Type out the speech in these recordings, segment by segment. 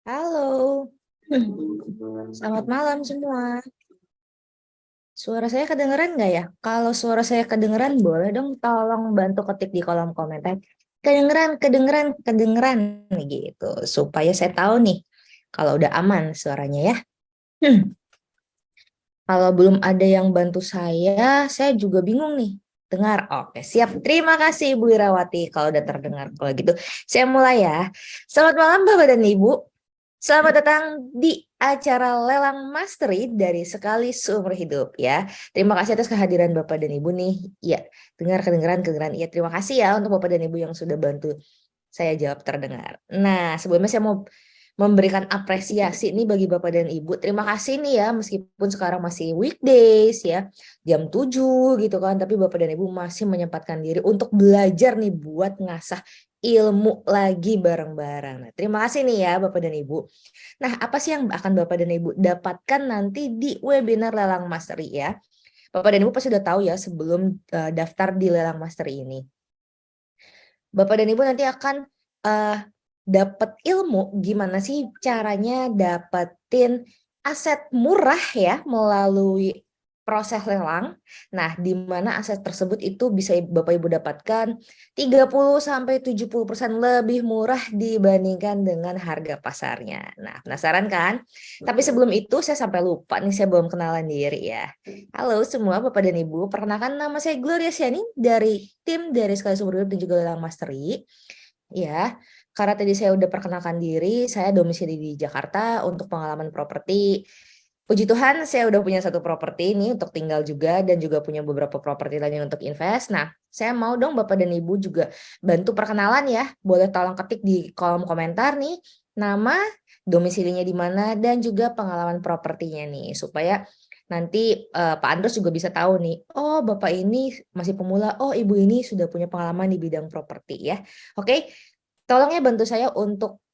Halo, selamat malam semua. Suara saya kedengeran nggak ya? Kalau suara saya kedengeran, boleh dong tolong bantu ketik di kolom komentar. Kedengeran, kedengeran, kedengeran, gitu. Supaya saya tahu nih kalau udah aman suaranya ya. Hmm, Kalau belum ada yang bantu saya juga bingung nih. Dengar, oke siap. Terima kasih Ibu Irawati kalau udah terdengar. Kalau gitu, saya mulai ya. Selamat malam Bapak dan Ibu. Selamat datang di acara Lelang Mastery dari Sekali Seumur Hidup ya. Terima kasih atas kehadiran Bapak dan Ibu nih. Ya, kedengaran. Ya, terima kasih ya untuk Bapak dan Ibu yang sudah bantu saya jawab terdengar. Nah, sebelumnya saya mau memberikan apresiasi nih bagi Bapak dan Ibu. Terima kasih nih ya, meskipun sekarang masih weekdays ya, jam 7 gitu kan, tapi Bapak dan Ibu masih menyempatkan diri untuk belajar nih buat ngasah ilmu lagi bareng-bareng. Nah, terima kasih nih ya Bapak dan Ibu. Nah, apa sih yang akan Bapak dan Ibu dapatkan nanti di webinar Lelang Mastery ya? Bapak dan Ibu pasti sudah tahu ya sebelum daftar di Lelang Mastery ini. Bapak dan Ibu nanti akan uh, dapat ilmu gimana sih caranya dapetin aset murah ya melalui proses lelang. Nah, di mana aset tersebut itu bisa Bapak Ibu dapatkan 30-70% lebih murah dibandingkan dengan harga pasarnya. Nah, penasaran kan? Tapi sebelum itu saya sampai lupa nih, saya belum kenalan diri ya. Halo semua Bapak dan Ibu, perkenalkan nama saya Gloria Siani dari tim dari Sekali Seumur Hidup dan juga Lelang Mastery. Ya, karena tadi saya udah perkenalkan diri, saya domisili di Jakarta untuk pengalaman properti. Puji Tuhan, saya udah punya satu properti ini untuk tinggal juga dan juga punya beberapa properti lainnya untuk invest. Nah, saya mau dong Bapak dan Ibu juga bantu perkenalan ya. Boleh tolong ketik di kolom komentar nih nama, domisilinya di mana dan juga pengalaman propertinya nih supaya nanti Pak Andros juga bisa tahu nih, oh Bapak ini masih pemula, oh Ibu ini sudah punya pengalaman di bidang properti ya. Oke, tolong ya bantu saya untuk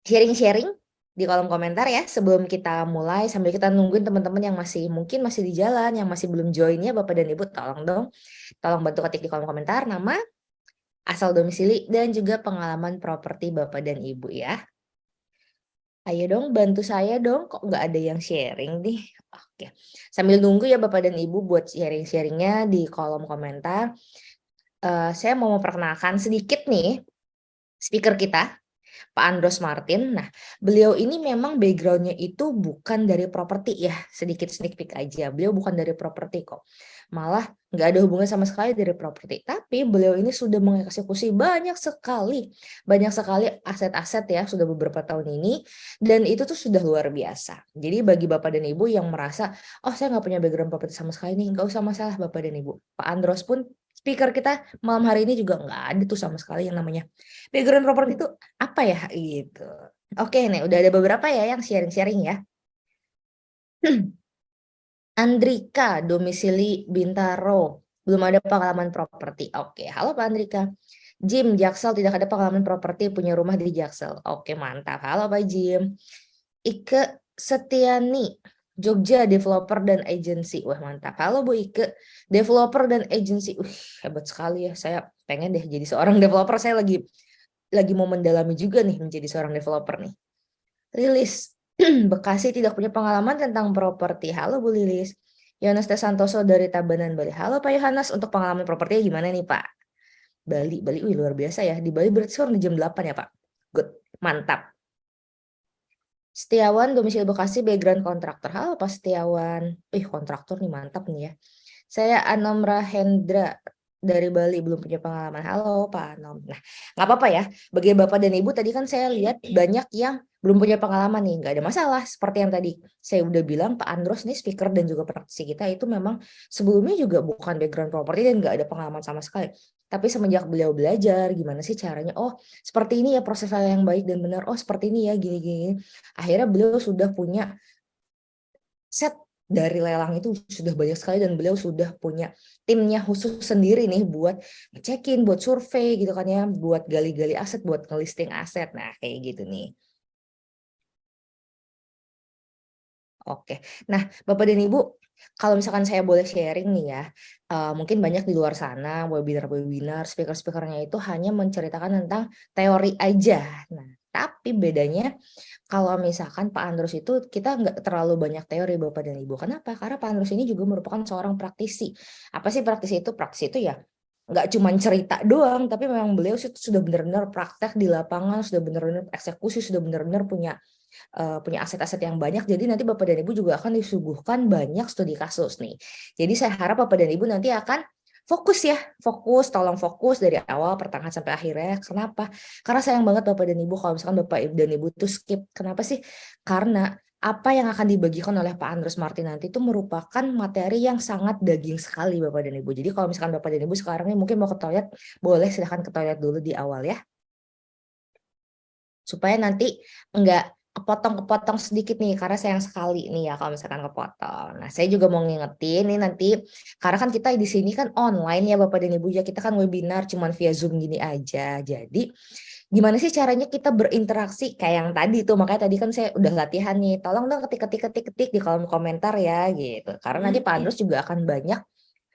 sharing-sharing di kolom komentar ya sebelum kita mulai sambil kita nungguin teman-teman yang mungkin masih di jalan, yang masih belum join ya Bapak dan Ibu, tolong dong. Tolong bantu ketik di kolom komentar nama, asal domisili, dan juga pengalaman properti Bapak dan Ibu ya. Ayo dong bantu saya dong, kok nggak ada yang sharing nih. Oke, sambil nunggu ya Bapak dan Ibu buat sharing-sharingnya di kolom komentar. Saya mau memperkenalkan sedikit nih speaker kita. Pak Andros Martin. Nah, beliau ini memang backgroundnya itu bukan dari properti ya, sedikit sneak peek aja. Beliau bukan dari properti kok. Malah nggak ada hubungan sama sekali dari properti. Tapi beliau ini sudah mengeksekusi banyak sekali aset-aset ya, sudah beberapa tahun ini. Dan itu tuh sudah luar biasa. Jadi bagi Bapak dan Ibu yang merasa, oh saya nggak punya background properti sama sekali nih, nggak usah masalah Bapak dan Ibu. Pak Andros pun speaker kita malam hari ini juga nggak ada tuh sama sekali yang namanya background properti itu apa ya gitu. Oke nih, udah ada beberapa ya yang sharing-sharing ya. Andrika, domisili Bintaro, belum ada pengalaman properti. Oke, halo Pak Andrika. Jim, Jaksel tidak ada pengalaman properti, punya rumah di Jaksel. Oke, mantap. Halo Pak Jim. Ike Setiani, Jogja, developer dan agency. Wah, mantap. Halo Bu Ike, developer dan agency. Hebat sekali ya. Saya pengen deh jadi seorang developer. Saya lagi mau mendalami juga nih menjadi seorang developer nih. Lilis, Bekasi tidak punya pengalaman tentang properti. Halo Bu Lilis. Yohanes T. Santoso dari Tabanan, Bali. Halo Pak Yohanes, untuk pengalaman propertinya gimana nih Pak? Bali, wih luar biasa ya. Di Bali berarti sekarang di jam 8 ya Pak? Good, mantap. Setiawan, domisili Bekasi, background kontraktor. Halo Pak Setiawan. Kontraktor nih mantap nih ya. Saya Anom Rahendra dari Bali, belum punya pengalaman. Halo Pak Anom. Nah, nggak apa-apa ya. Bagi Bapak dan Ibu tadi kan saya lihat banyak yang belum punya pengalaman nih. Nggak ada masalah. Seperti yang tadi saya udah bilang, Pak Andros nih speaker dan juga praktisi kita itu memang sebelumnya juga bukan background property dan nggak ada pengalaman sama sekali. Tapi semenjak beliau belajar gimana sih caranya, oh seperti ini ya proses yang baik dan benar, oh seperti ini ya gini-gini. Akhirnya beliau sudah punya set dari lelang itu sudah banyak sekali dan beliau sudah punya timnya khusus sendiri nih buat ngecekin, buat survei gitu kan ya, buat gali-gali aset, buat ngelisting aset. Nah, kayak gitu nih. Oke. Nah, Bapak dan Ibu, kalau misalkan saya boleh sharing nih ya, mungkin banyak di luar sana webinar-webinar, speaker-speakernya itu hanya menceritakan tentang teori aja. Nah, Tapi bedanya kalau misalkan Pak Andros itu kita nggak terlalu banyak teori Bapak dan Ibu. Kenapa? Karena Pak Andros ini juga merupakan seorang praktisi. Apa sih praktisi itu? Praktisi itu ya nggak cuma cerita doang, tapi memang beliau sudah benar-benar praktek di lapangan, sudah benar-benar eksekusi, sudah benar-benar punya aset-aset yang banyak. Jadi nanti Bapak dan Ibu juga akan disuguhkan banyak studi kasus nih. Jadi saya harap Bapak dan Ibu nanti akan fokus ya, tolong fokus dari awal, pertengahan sampai akhirnya. Kenapa? Karena sayang banget Bapak dan Ibu kalau misalkan Bapak dan Ibu tuh skip. Kenapa sih? Karena apa yang akan dibagikan oleh Pak Andros Martin nanti itu merupakan materi yang sangat daging sekali Bapak dan Ibu. Jadi kalau misalkan Bapak dan Ibu sekarang ini mungkin mau ke toilet, boleh silahkan ke toilet dulu di awal ya. Supaya nanti enggak kepotong-kepotong sedikit nih, karena sayang sekali nih ya kalau misalkan kepotong. Nah, saya juga mau ngingetin nih nanti, karena kan kita di sini kan online ya Bapak dan Ibu ya, kita kan webinar cuman via Zoom gini aja. Jadi gimana sih caranya kita berinteraksi kayak yang tadi tuh, makanya tadi kan saya udah latihan nih, tolong dong ketik di kolom komentar ya gitu. Karena nanti Pak Andros juga akan banyak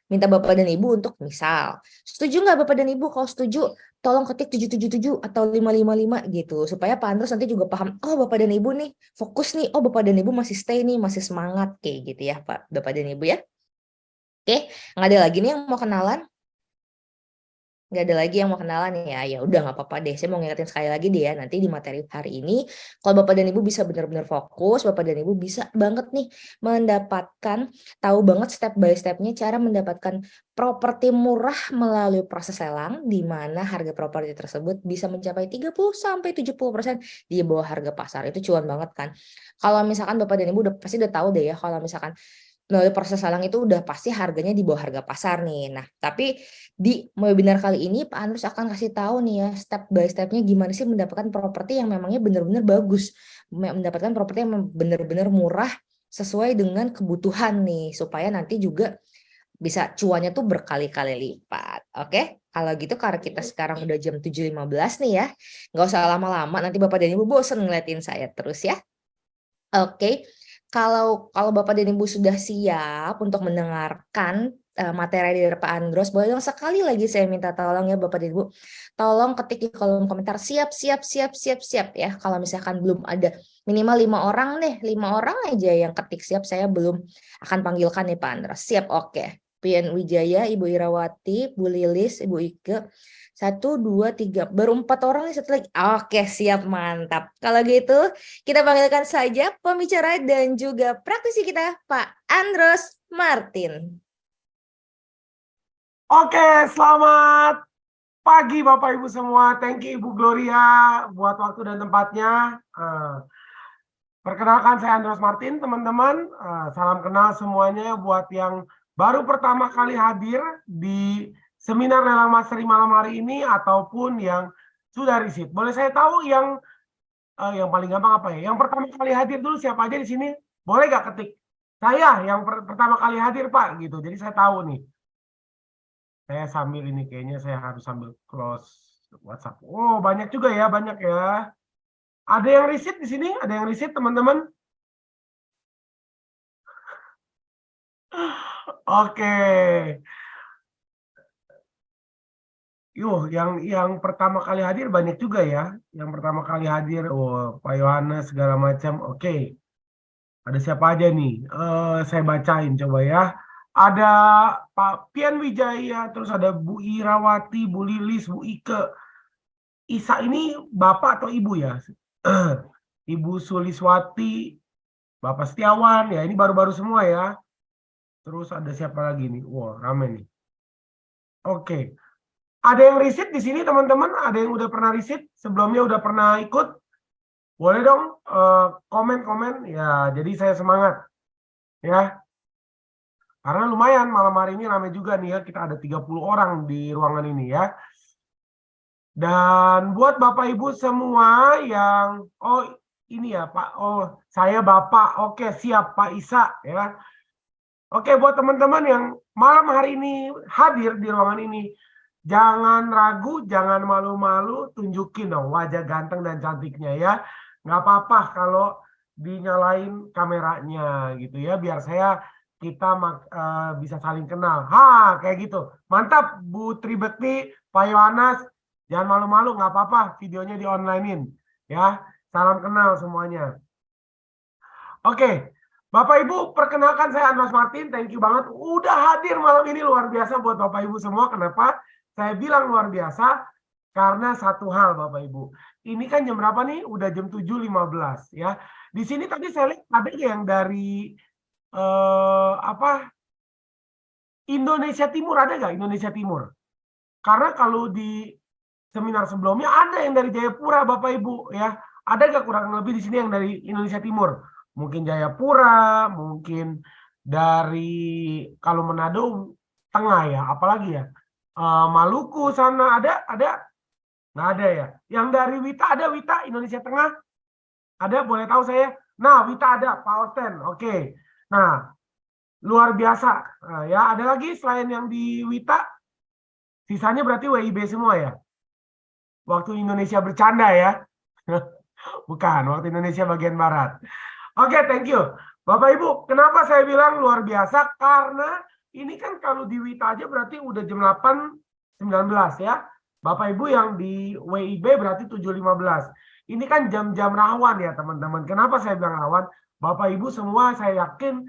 minta Bapak dan Ibu untuk misal, setuju nggak Bapak dan Ibu? Kalau setuju, tolong ketik 777 atau 555 gitu. Supaya Pak Andros nanti juga paham, oh Bapak dan Ibu nih fokus nih, oh Bapak dan Ibu masih stay nih, masih semangat kayak gitu ya Pak, Bapak dan Ibu ya. Oke, nggak ada lagi nih yang mau kenalan? Nggak ada lagi yang mau kenalan ya, ya udah nggak apa-apa deh. Saya mau ngingetin sekali lagi deh ya, nanti di materi hari ini, kalau Bapak dan Ibu bisa benar-benar fokus, Bapak dan Ibu bisa banget nih mendapatkan, tahu banget step by stepnya cara mendapatkan properti murah melalui proses lelang, di mana harga properti tersebut bisa mencapai 30-70% di bawah harga pasar. Itu cuan banget kan. Kalau misalkan Bapak dan Ibu pasti udah tahu deh ya, kalau misalkan melalui proses lelang itu udah pasti harganya di bawah harga pasar nih. Nah, tapi di webinar kali ini Pak Andrus akan kasih tahu nih ya step by stepnya gimana sih mendapatkan properti yang memangnya benar-benar bagus, mendapatkan properti yang benar-benar murah sesuai dengan kebutuhan nih, supaya nanti juga bisa cuannya tuh berkali-kali lipat. Oke? Kalau gitu karena kita sekarang udah jam 7.15 nih ya, nggak usah lama-lama, nanti Bapak dan Ibu bosen ngeliatin saya terus ya. Oke, kalau Bapak dan Ibu sudah siap untuk mendengarkan materi dari Pak Andros, boleh dong sekali lagi saya minta tolong ya Bapak dan Ibu, tolong ketik di kolom komentar siap ya. Kalau misalkan belum ada minimal 5 orang deh, 5 orang aja yang ketik siap, saya belum akan panggilkan nih Pak Andros. Siap, oke. Pian Wijaya, Ibu Irawati, Bu Lilis, Ibu Ike. 1, 2, 3. Baru 4 orang nih, satu lagi. Oke, siap, mantap. Kalau gitu, kita panggilkan saja pembicara dan juga praktisi kita, Pak Andros Martin. Oke, selamat pagi Bapak Ibu semua. Thank you Ibu Gloria buat waktu dan tempatnya. Perkenalkan saya Andros Martin, teman-teman. Salam kenal semuanya buat yang baru pertama kali hadir di seminar lelang mastery malam hari ini ataupun yang sudah riset. Boleh saya tahu yang paling gampang apa ya? Yang pertama kali hadir dulu siapa aja di sini? Boleh gak ketik? Saya yang pertama kali hadir Pak, gitu. Jadi saya tahu nih. Saya sambil ini kayaknya saya harus sambil close WhatsApp. Oh, banyak juga ya, banyak ya. Ada yang riset di sini? Ada yang riset, teman-teman? Oke. Yang pertama kali hadir banyak juga ya. Yang pertama kali hadir, oh, Pak Yohanes segala macam. Oke. Ada siapa aja nih? Saya bacain coba ya. Ada Pak Pian Wijaya, terus ada Bu Irawati, Bu Lilis, Bu Ike. Isa ini bapak atau ibu ya? Ibu Suliswati, Bapak Setiawan, ya ini baru-baru semua ya. Terus ada siapa lagi nih? Wah, rame nih. Oke. Ada yang riset di sini teman-teman? Ada yang udah pernah riset? Sebelumnya udah pernah ikut? Boleh dong komen-komen. Ya, jadi saya semangat. Ya. Karena lumayan malam hari ini rame juga nih ya. Kita ada 30 orang di ruangan ini ya. Dan buat Bapak Ibu semua yang ini ya Pak, saya Bapak, oke siap Pak Isa ya. Oke buat teman-teman yang malam hari ini hadir di ruangan ini, jangan ragu, jangan malu-malu, tunjukin dong wajah ganteng dan cantiknya ya. Nggak apa-apa kalau dinyalain kameranya gitu ya, biar kita bisa saling kenal. Kayak gitu. Mantap Bu Tribekti, Pak Yohanes. Jangan malu-malu, nggak apa-apa videonya di onlinein. Ya, salam kenal semuanya. Oke, Bapak Ibu, perkenalkan saya Andros Martin. Thank you banget udah hadir malam ini, luar biasa buat Bapak Ibu semua. Kenapa? Saya bilang luar biasa karena satu hal Bapak Ibu. Ini kan jam berapa nih? Udah jam 7.15 ya. Di sini tadi saya lihat ada yang dari Indonesia Timur, ada nggak Indonesia Timur? Karena kalau di seminar sebelumnya ada yang dari Jayapura, Bapak Ibu ya. Ada nggak kurang lebih di sini yang dari Indonesia Timur? Mungkin Jayapura, mungkin dari kalau Manado Tengah ya, apalagi ya. Maluku sana ada? Nggak ada ya. Yang dari Wita ada, Wita Indonesia Tengah? Ada, boleh tahu saya? Nah, Wita ada, Pak Osten. Oke. Nah, luar biasa. Nah, ya, ada lagi selain yang di Wita? Sisanya berarti WIB semua ya? Waktu Indonesia bercanda ya? Bukan, waktu Indonesia bagian Barat. Oke, thank you. Bapak Ibu, kenapa saya bilang luar biasa? Karena ini kan kalau di Wita aja berarti udah jam 8.19 ya. Bapak Ibu yang di WIB berarti 7.15. Ini kan jam-jam rawan ya teman-teman. Kenapa saya bilang rawan? Bapak Ibu semua saya yakin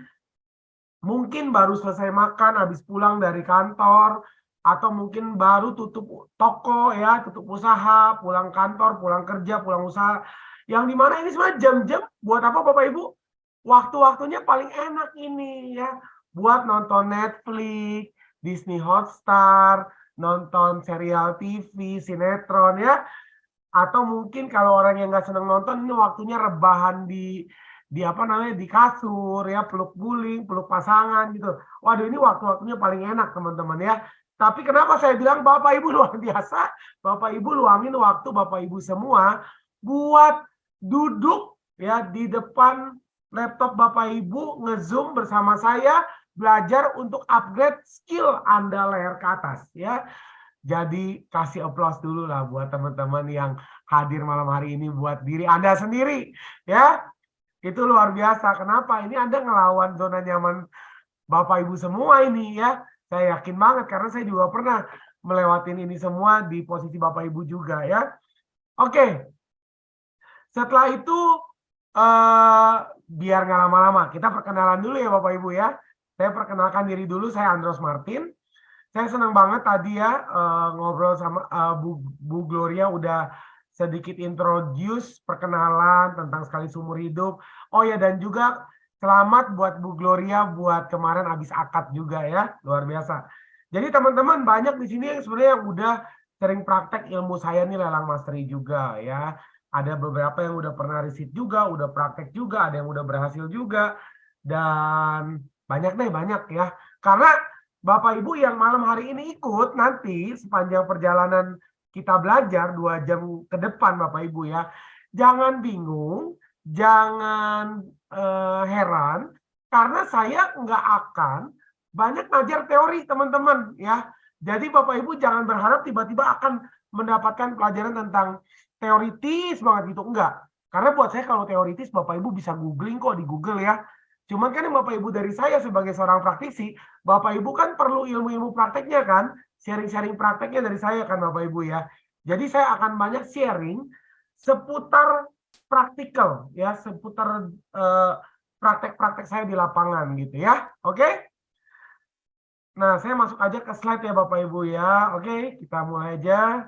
mungkin baru selesai makan, habis pulang dari kantor, atau mungkin baru tutup toko ya, tutup usaha, pulang kantor, pulang kerja, pulang usaha. Yang dimana ini semua jam-jam buat apa Bapak Ibu? Waktu-waktunya paling enak ini ya, buat nonton Netflix, Disney Hotstar, nonton serial TV, sinetron ya. Atau mungkin kalau orang yang nggak seneng nonton, ini waktunya rebahan di apa namanya, di kasur ya, peluk guling, peluk pasangan gitu. Waduh, ini waktu-waktunya paling enak teman-teman ya. Tapi kenapa saya bilang Bapak Ibu luar biasa? Bapak Ibu luangin waktu Bapak Ibu semua buat duduk ya di depan laptop Bapak Ibu, nge-zoom bersama saya, belajar untuk upgrade skill Anda leher ke atas ya. Jadi kasih applause dulu lah buat teman-teman yang hadir malam hari ini buat diri Anda sendiri ya. Itu luar biasa. Kenapa? Ini Anda ngelawan zona nyaman Bapak Ibu semua ini ya. Saya yakin banget karena saya juga pernah melewatin ini semua di posisi Bapak Ibu juga ya. Oke. Setelah itu biar nggak lama-lama, kita perkenalan dulu ya Bapak Ibu ya. Saya perkenalkan diri dulu, saya Andros Martin. Saya senang banget tadi ya ngobrol sama Bu Gloria, udah sedikit introduce perkenalan tentang sekali seumur hidup. Oh ya, dan juga selamat buat Bu Gloria buat kemarin habis akad juga ya, luar biasa. Jadi teman-teman banyak di sini yang sebenarnya yang udah sering praktek ilmu saya nih lelang mastery juga ya. Ada beberapa yang udah pernah riset juga, udah praktek juga, ada yang udah berhasil juga, dan banyak deh, banyak ya. Karena Bapak Ibu yang malam hari ini ikut, nanti sepanjang perjalanan kita belajar 2 jam ke depan Bapak Ibu ya, jangan bingung, jangan heran, karena saya nggak akan banyak ngajar teori teman-teman ya. Jadi Bapak Ibu jangan berharap tiba-tiba akan mendapatkan pelajaran tentang teoritis banget gitu, enggak. Karena buat saya kalau teoritis Bapak Ibu bisa googling kok di Google ya. Cuman kan yang Bapak Ibu dari saya sebagai seorang praktisi, Bapak Ibu kan perlu ilmu-ilmu prakteknya kan, sharing-sharing prakteknya dari saya kan Bapak Ibu ya. Jadi saya akan banyak sharing seputar praktikal ya, seputar praktek-praktek saya di lapangan gitu ya. Oke? Nah, saya masuk aja ke slide ya Bapak Ibu ya. Oke, kita mulai aja.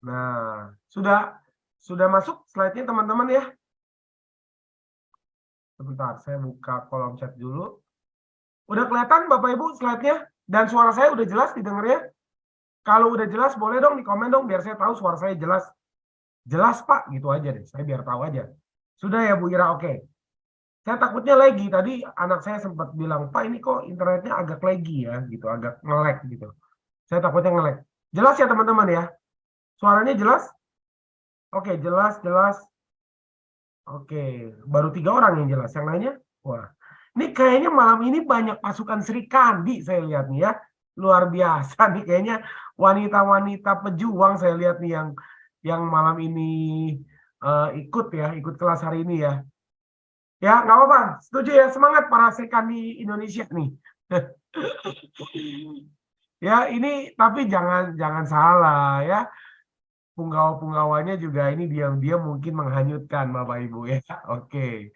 Nah, sudah masuk slide-nya teman-teman ya? Sebentar, saya buka kolom chat dulu. Udah kelihatan Bapak Ibu slide-nya? Dan suara saya udah jelas didengarnya? Kalau udah jelas boleh dong di komen dong biar saya tahu suara saya jelas. Jelas Pak, gitu aja deh. Saya biar tahu aja. Sudah ya Bu Ira, oke. Saya takutnya lagi. Tadi anak saya sempat bilang, Pak ini kok internetnya agak lagi ya, gitu, agak nge-lag gitu. Saya takutnya nge-lag. Jelas ya teman-teman ya? Suaranya jelas? Oke, jelas, jelas. Oke, baru 3 orang yang jelas. Yang lainnya? Wah, ini kayaknya malam ini banyak pasukan Sri Kandi saya lihat nih ya. Luar biasa nih kayaknya wanita-wanita pejuang saya lihat nih yang malam ini ikut ya, ikut kelas hari ini ya. Ya, nggak apa-apa. Setuju ya, semangat para Sri Kandi Indonesia nih. Ya, ini tapi jangan salah ya. punggawa-punggawanya juga ini diam-diam mungkin menghanyutkan Bapak Ibu ya. Oke.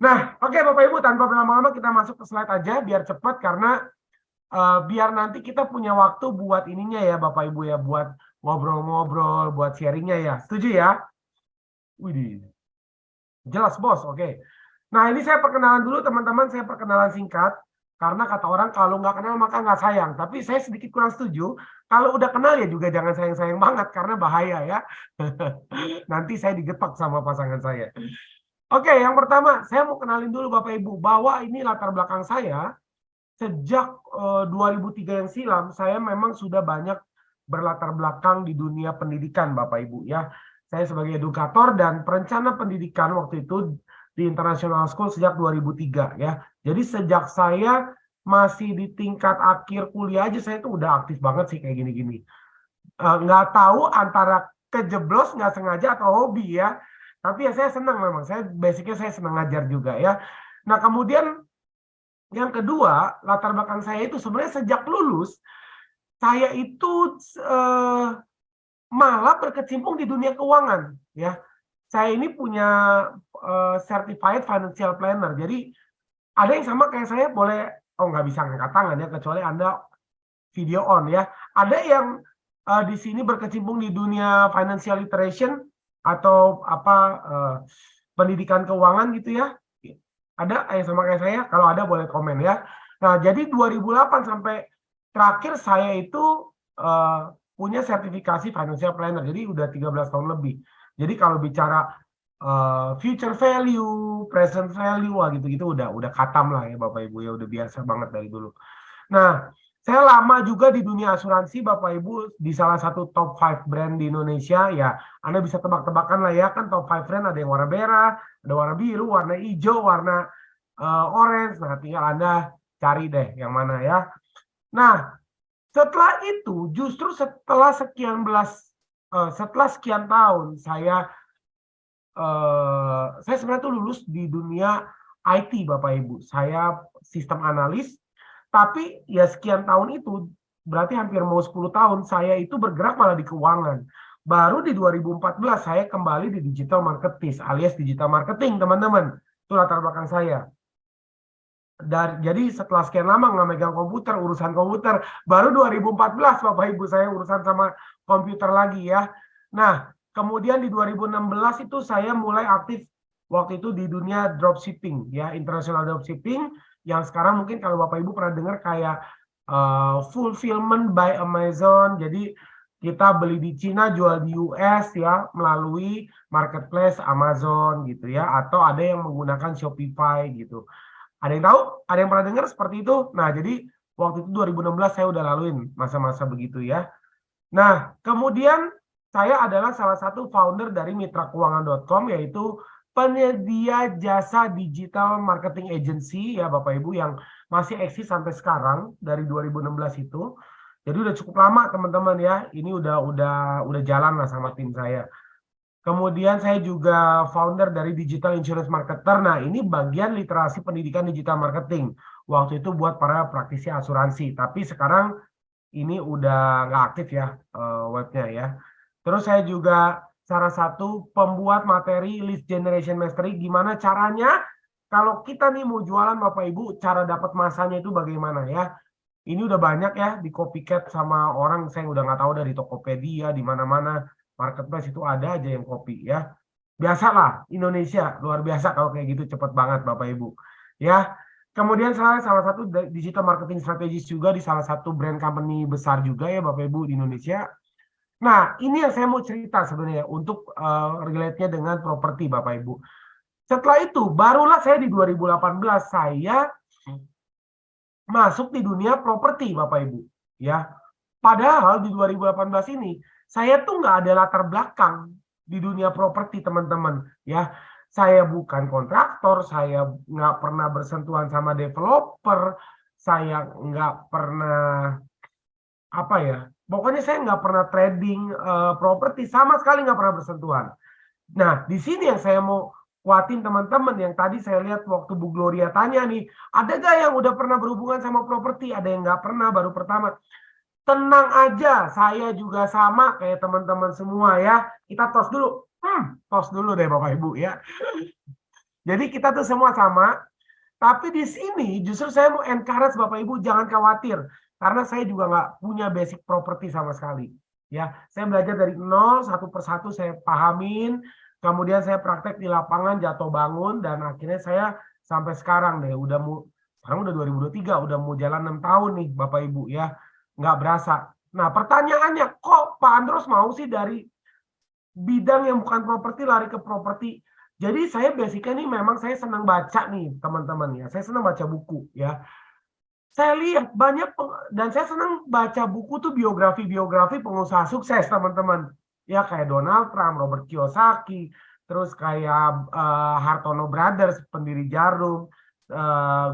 Nah, oke Bapak Ibu, tanpa berlama-lama kita masuk ke slide aja biar cepat karena biar nanti kita punya waktu buat ininya ya Bapak Ibu ya, buat ngobrol-ngobrol, buat sharingnya ya. Setuju ya? Widih, jelas bos, oke. Nah ini saya perkenalan dulu teman-teman, saya perkenalan singkat. Karena kata orang kalau nggak kenal maka nggak sayang. Tapi saya sedikit kurang setuju. Kalau udah kenal ya juga jangan sayang-sayang banget karena bahaya ya. Nanti saya digetok sama pasangan saya. Oke, yang pertama saya mau kenalin dulu Bapak Ibu bahwa ini latar belakang saya. Sejak 2003 yang silam, saya memang sudah banyak berlatar belakang di dunia pendidikan, Bapak Ibu ya. Saya sebagai edukator dan perencana pendidikan waktu itu di International School sejak 2003 ya. Jadi sejak saya masih di tingkat akhir kuliah aja saya tuh udah aktif banget sih kayak gini-gini. Nggak tahu antara kejeblos nggak sengaja atau hobi ya. Tapi ya saya senang memang. Basicnya saya senang ngajar juga ya. Nah kemudian yang kedua, latar belakang saya itu sebenarnya sejak lulus, saya itu malah berkecimpung di dunia keuangan. Ya, saya ini punya certified financial planner. Jadi ada yang sama kayak saya boleh, oh nggak bisa ngangkat tangan ya, kecuali Anda video on ya. Ada yang di sini berkecimpung di dunia financial literation atau apa pendidikan keuangan gitu ya. Ada yang sama kayak saya? Kalau ada boleh komen ya. Nah, jadi 2008 sampai terakhir saya itu punya sertifikasi financial planner. Jadi udah 13 tahun lebih. Jadi kalau bicara future value, present value, wah gitu-gitu udah khatam lah ya Bapak Ibu ya, udah biasa banget dari dulu. Nah, saya lama juga di dunia asuransi Bapak Ibu di salah satu top 5 brand di Indonesia ya. Anda bisa tebak-tebakan lah ya, kan top 5 brand ada yang warna merah, ada warna biru, warna hijau, warna orange. Nah, tinggal Anda cari deh yang mana ya. Nah, setelah itu justru setelah sekian tahun saya sebenarnya tuh lulus di dunia IT Bapak Ibu. Saya sistem analis. Tapi ya sekian tahun itu, berarti hampir mau 10 tahun, saya itu bergerak malah di keuangan. Baru di 2014 saya kembali di digital marketing alias digital marketing, teman-teman. Itu latar belakang saya. Jadi setelah sekian lama nggak megang komputer, urusan komputer, baru 2014 Bapak Ibu saya urusan sama komputer lagi ya. Nah, kemudian di 2016 itu saya mulai aktif waktu itu di dunia dropshipping ya, international dropshipping yang sekarang mungkin kalau Bapak Ibu pernah dengar kayak fulfillment by Amazon. Jadi kita beli di Cina, jual di US ya melalui marketplace Amazon gitu ya, atau ada yang menggunakan Shopify gitu. Ada yang tahu? Ada yang pernah dengar seperti itu? Nah, jadi waktu itu 2016 saya udah laluin masa-masa begitu ya. Nah, kemudian saya adalah salah satu founder dari mitrakeuangan.com, yaitu penyedia jasa digital marketing agency ya Bapak Ibu yang masih eksis sampai sekarang dari 2016 itu. Jadi udah cukup lama teman-teman ya. Ini udah jalan lah sama tim saya. Kemudian saya juga founder dari Digital Insurance Marketer. Nah, ini bagian literasi pendidikan digital marketing. Waktu itu buat para praktisi asuransi. Tapi sekarang ini udah nggak aktif ya webnya ya. Terus saya juga salah satu pembuat materi lead generation mastery. Gimana caranya kalau kita nih mau jualan Bapak Ibu, cara dapat masanya itu bagaimana ya. Ini udah banyak ya di copycat sama orang saya udah nggak tahu dari Tokopedia, di mana-mana. Marketplace itu ada aja yang copy ya. Biasalah Indonesia luar biasa kalau kayak gitu cepet banget Bapak Ibu. Ya. Kemudian saya salah satu digital marketing strategis juga di salah satu brand company besar juga ya Bapak Ibu di Indonesia. Nah, ini yang saya mau cerita sebenarnya untuk relate-nya dengan properti Bapak Ibu. Setelah itu barulah saya di 2018 saya masuk di dunia properti Bapak Ibu ya. Padahal di 2018 ini saya tuh nggak ada latar belakang di dunia properti teman-teman ya. Saya bukan kontraktor, saya nggak pernah bersentuhan sama developer, saya nggak pernah apa ya. Pokoknya saya nggak pernah trading properti, sama sekali nggak pernah bersentuhan. Nah, di sini yang saya mau kuatin teman-teman yang tadi saya lihat waktu Bu Gloria tanya nih, ada gak yang udah pernah berhubungan sama properti? Ada yang nggak pernah, baru pertama. Tenang aja, saya juga sama kayak teman-teman semua ya. Kita tos dulu. Tos dulu deh Bapak Ibu ya. Jadi kita tuh semua sama. Tapi di sini justru saya mau encourage Bapak Ibu jangan khawatir. Karena saya juga nggak punya basic properti sama sekali. Ya, saya belajar dari nol, satu persatu saya pahamin. Kemudian saya praktek di lapangan jatuh bangun. Dan akhirnya saya sampai sekarang deh. Sekarang udah 2023, udah mau jalan 6 tahun nih Bapak Ibu ya. Nggak berasa. Nah pertanyaannya, kok Pak Andros mau sih dari bidang yang bukan properti lari ke properti? Jadi saya basicnya nih memang saya senang baca nih teman-teman ya. Saya senang baca buku ya. Saya lihat banyak dan saya senang baca buku tuh biografi-biografi pengusaha sukses teman-teman. Ya kayak Donald Trump, Robert Kiyosaki, terus kayak Hartono Brothers, pendiri Jarum,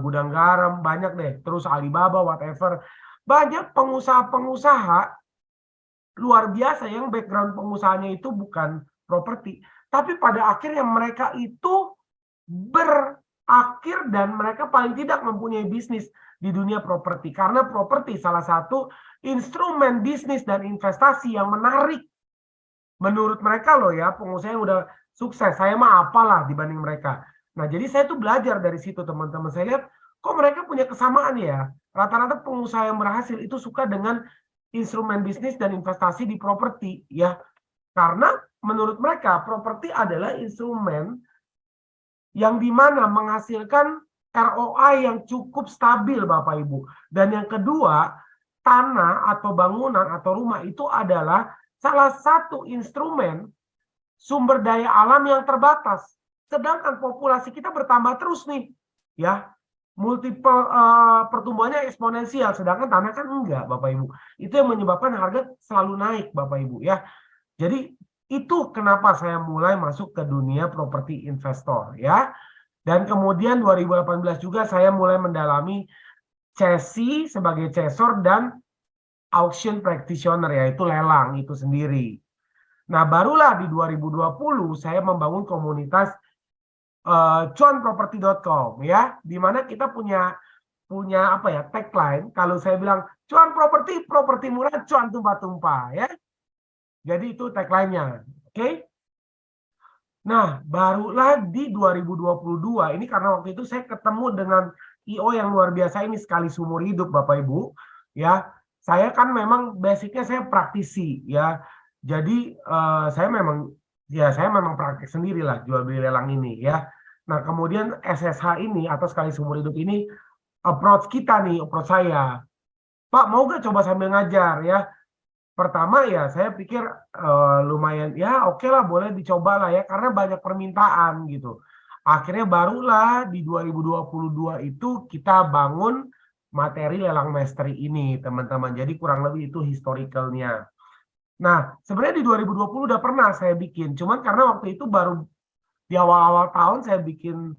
Gudang Garam, banyak deh. Terus Alibaba, whatever. Banyak pengusaha-pengusaha luar biasa yang background pengusahanya itu bukan properti. Tapi pada akhirnya mereka itu berakhir dan mereka paling tidak mempunyai bisnis di dunia properti. Karena properti salah satu instrumen bisnis dan investasi yang menarik. Menurut mereka loh ya, pengusaha yang udah sukses. Saya mah apalah dibanding mereka. Nah jadi saya tuh belajar dari situ teman-teman. Saya lihat kok mereka punya kesamaan ya. Rata-rata pengusaha yang berhasil itu suka dengan instrumen bisnis dan investasi di properti ya. Karena menurut mereka properti adalah instrumen yang dimana menghasilkan ROI yang cukup stabil Bapak Ibu. Dan yang kedua, tanah atau bangunan atau rumah itu adalah salah satu instrumen sumber daya alam yang terbatas. Sedangkan populasi kita bertambah terus nih. Ya, multiple pertumbuhannya eksponensial, sedangkan tanah kan enggak Bapak Ibu. Itu yang menyebabkan harga selalu naik Bapak Ibu ya. Jadi itu kenapa saya mulai masuk ke dunia properti investor ya. Dan kemudian 2018 juga saya mulai mendalami CESI sebagai cesor dan auction practitioner yaitu lelang itu sendiri. Nah, barulah di 2020 saya membangun komunitas cuanproperty.com ya, di mana kita punya apa ya tagline. Kalau saya bilang cuan properti, properti murah, cuan tumpah-tumpah ya. Jadi itu tagline-nya. Oke. Nah, barulah di 2022 ini karena waktu itu saya ketemu dengan IO yang luar biasa ini sekali seumur hidup Bapak Ibu ya. Saya kan memang basicnya saya praktisi ya. Jadi saya memang praktek sendiri lah jual beli lelang ini ya. Nah, kemudian SSH ini atau sekali seumur hidup ini approach saya. Pak, mau gak coba sambil ngajar ya? Pertama ya saya pikir lumayan ya oke lah boleh dicoba lah ya karena banyak permintaan gitu. Akhirnya barulah di 2022 itu kita bangun materi lelang mastery ini teman-teman. Jadi kurang lebih itu historicalnya. Nah sebenarnya di 2020 udah pernah saya bikin. Cuman karena waktu itu baru di awal-awal tahun saya bikin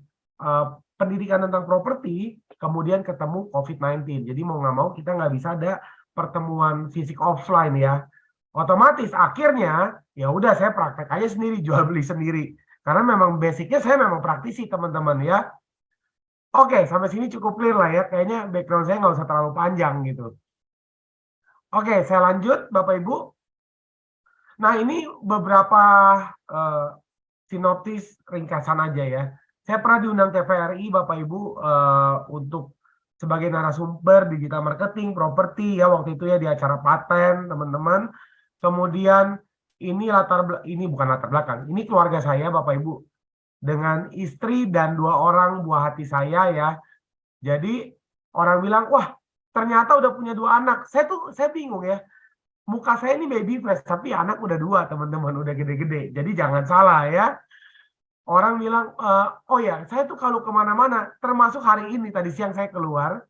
pendidikan tentang properti. Kemudian ketemu COVID-19. Jadi mau nggak mau kita nggak bisa ada pertemuan fisik offline ya. Otomatis akhirnya ya udah saya praktek aja sendiri, jual beli sendiri. Karena memang basicnya saya memang praktisi teman-teman ya. Oke, sampai sini cukup clear lah ya. Kayaknya background saya nggak usah terlalu panjang gitu. Oke, saya lanjut Bapak Ibu. Nah ini beberapa sinopsis ringkasan aja ya. Saya pernah diundang TVRI Bapak Ibu untuk sebagai narasumber digital marketing, properti ya waktu itu ya di acara paten teman-teman. Kemudian ini bukan latar belakang, ini keluarga saya Bapak Ibu dengan istri dan 2 orang buah hati saya ya. Jadi orang bilang, wah ternyata udah punya 2 anak. Saya bingung ya. Muka saya ini baby face, tapi anak udah 2 teman-teman, udah gede-gede. Jadi jangan salah ya. Orang bilang, oh ya, saya tuh kalau kemana-mana, termasuk hari ini tadi siang saya keluar,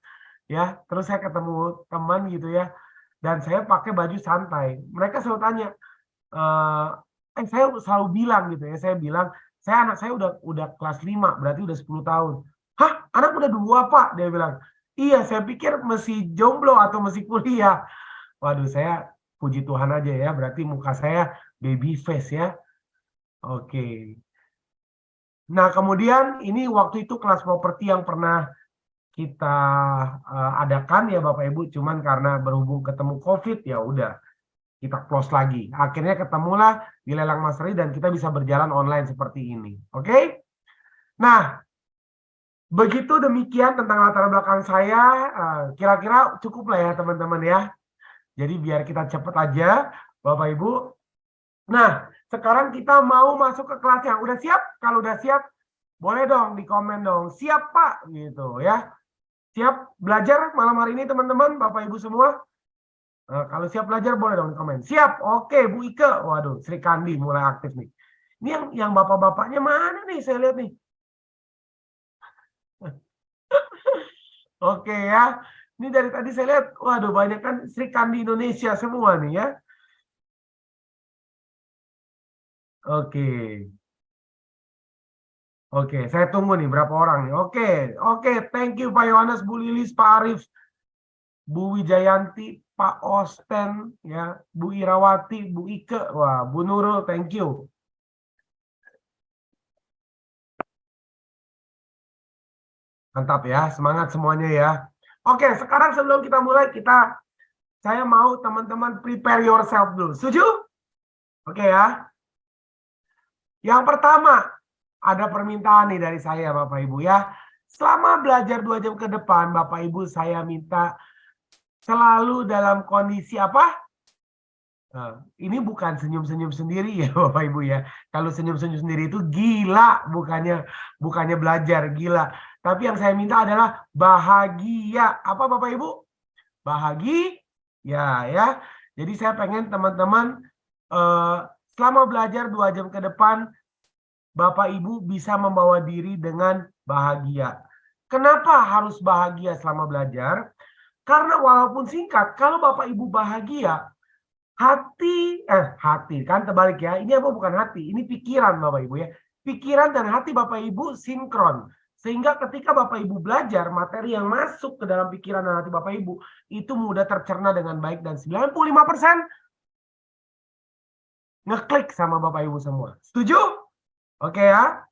ya, terus saya ketemu teman gitu ya, dan saya pakai baju santai. Mereka selalu tanya, saya selalu bilang gitu ya, anak saya udah kelas 5, berarti udah 10 tahun. Hah, anak udah 2 Pak? Dia bilang, iya, saya pikir mesti jomblo atau mesti kuliah. Waduh, saya puji Tuhan aja ya, berarti muka saya baby face ya. Oke. Nah, kemudian ini waktu itu kelas properti yang pernah kita adakan ya Bapak Ibu, cuman karena berhubung ketemu COVID ya udah kita close lagi. Akhirnya ketemulah di lelang mastery dan kita bisa berjalan online seperti ini. Oke? Nah, begitu demikian tentang latar belakang saya. Kira-kira cukup lah ya teman-teman ya. Jadi biar kita cepet aja Bapak Ibu. Nah, sekarang kita mau masuk ke kelasnya. Udah siap? Kalau udah siap, boleh dong di komen dong. Siap Pak, gitu ya. Siap belajar malam hari ini teman-teman, Bapak Ibu semua? Kalau siap belajar boleh dong di komen. Siap, oke Bu Ike. Waduh, Sri Kandi mulai aktif nih. Ini yang bapak-bapaknya mana nih? Saya lihat nih. Oke ya. Ini dari tadi saya lihat, waduh banyak kan Sri Kandi Indonesia semua nih ya. Oke. Oke, saya tunggu nih berapa orang nih. Oke, thank you Pak Yohanes, Bu Lilis, Pak Arif, Bu Wijayanti, Pak Osten, ya, Bu Irawati, Bu Ike, wah, Bu Nurul, thank you. Mantap ya, semangat semuanya ya. Oke, sekarang sebelum kita mulai, saya mau teman-teman prepare yourself dulu. Setuju? Oke ya. Yang pertama, ada permintaan nih dari saya Bapak Ibu ya. Selama belajar 2 jam ke depan, Bapak Ibu saya minta selalu dalam kondisi apa? Ini bukan senyum-senyum sendiri ya Bapak Ibu ya. Kalau senyum-senyum sendiri itu gila, bukannya belajar, gila. Tapi yang saya minta adalah bahagia. Apa Bapak Ibu? Bahagia ya. Jadi saya pengen teman-teman selama belajar 2 jam ke depan Bapak Ibu bisa membawa diri dengan bahagia. Kenapa harus bahagia selama belajar? Karena walaupun singkat, kalau Bapak Ibu bahagia, hati kan terbalik ya. Ini apa bukan hati? Ini pikiran Bapak Ibu ya. Pikiran dan hati Bapak Ibu sinkron. Sehingga ketika Bapak Ibu belajar, materi yang masuk ke dalam pikiran dan hati Bapak Ibu itu mudah tercerna dengan baik dan 95% ngeklik sama Bapak Ibu semua. Setuju? Oke ya.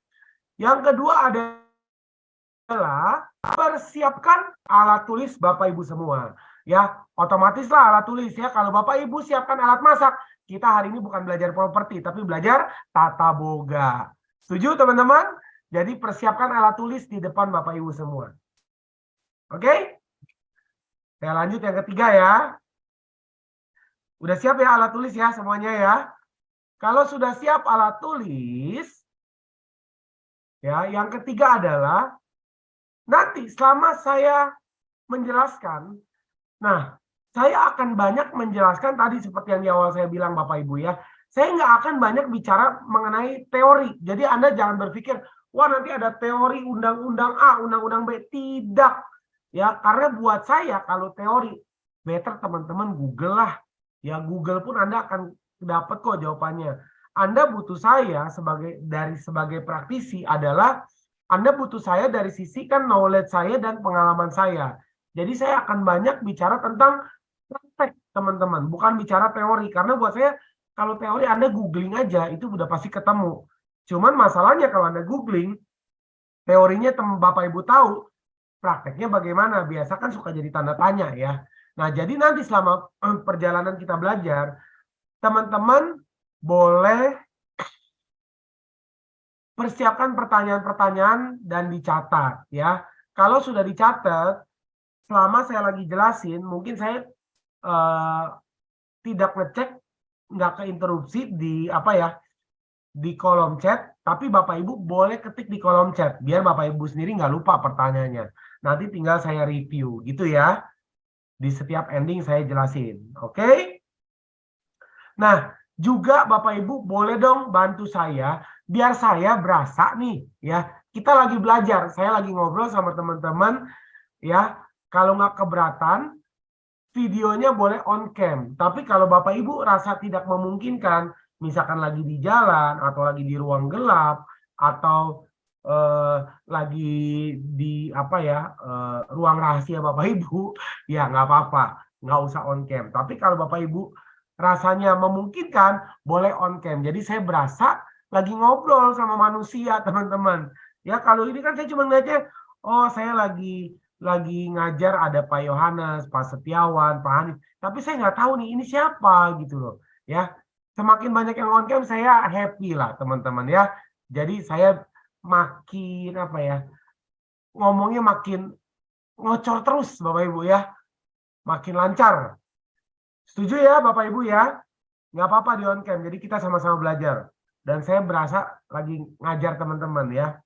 Yang kedua adalah persiapkan alat tulis Bapak Ibu semua. Ya, otomatislah alat tulis ya. Kalau Bapak Ibu siapkan alat masak, kita hari ini bukan belajar properti, tapi belajar tata boga. Setuju teman-teman? Jadi persiapkan alat tulis di depan Bapak Ibu semua. Oke? Saya lanjut yang ketiga ya. Udah siap ya alat tulis ya semuanya ya? Kalau sudah siap alat tulis, ya, yang ketiga adalah nanti selama saya menjelaskan, nah, saya akan banyak menjelaskan tadi seperti yang di awal saya bilang Bapak Ibu ya. Saya nggak akan banyak bicara mengenai teori. Jadi Anda jangan berpikir, wah nanti ada teori undang-undang A, undang-undang B. Tidak. Ya, karena buat saya kalau teori, better teman-teman Google lah. Ya, Google pun Anda akan dapat kok jawabannya. Anda butuh saya sebagai praktisi adalah Anda butuh saya dari sisi kan knowledge saya dan pengalaman saya. Jadi saya akan banyak bicara tentang praktek teman-teman, bukan bicara teori. Karena buat saya kalau teori Anda googling aja itu udah pasti ketemu. Cuman masalahnya kalau Anda googling, teorinya Bapak Ibu tahu, prakteknya bagaimana? Biasa kan suka jadi tanda tanya ya. Nah jadi nanti selama perjalanan kita belajar, teman-teman boleh persiapkan pertanyaan-pertanyaan dan dicatat ya. Kalau sudah dicatat, selama saya lagi jelasin, mungkin saya tidak ngecek, nggak keinterupsi di di kolom chat, tapi Bapak Ibu boleh ketik di kolom chat, biar Bapak Ibu sendiri nggak lupa pertanyaannya. Nanti tinggal saya review, gitu ya. Di setiap ending saya jelasin, oke? Nah, juga Bapak Ibu boleh dong bantu saya, biar saya berasa nih, ya. Kita lagi belajar, saya lagi ngobrol sama teman-teman, ya. Kalau nggak keberatan, videonya boleh on cam. Tapi kalau Bapak Ibu rasa tidak memungkinkan, misalkan lagi di jalan, atau lagi di ruang gelap, atau lagi di ruang rahasia Bapak Ibu, ya nggak apa-apa, nggak usah on cam. Tapi kalau Bapak Ibu rasanya memungkinkan, boleh on cam. Jadi saya berasa lagi ngobrol sama manusia, teman-teman. Ya kalau ini kan saya cuma ngeliatnya, oh saya lagi lagi ngajar ada Pak Yohanes, Pak Setiawan, Pak Hanif, tapi saya nggak tahu nih ini siapa gitu loh, ya. Semakin banyak yang on cam saya happy lah teman-teman ya. Jadi saya makin apa ya, ngomongnya makin ngocor terus Bapak Ibu ya, makin lancar. Setuju ya Bapak Ibu ya? Nggak apa-apa di on cam, jadi kita sama-sama belajar. Dan saya berasa lagi ngajar teman-teman ya.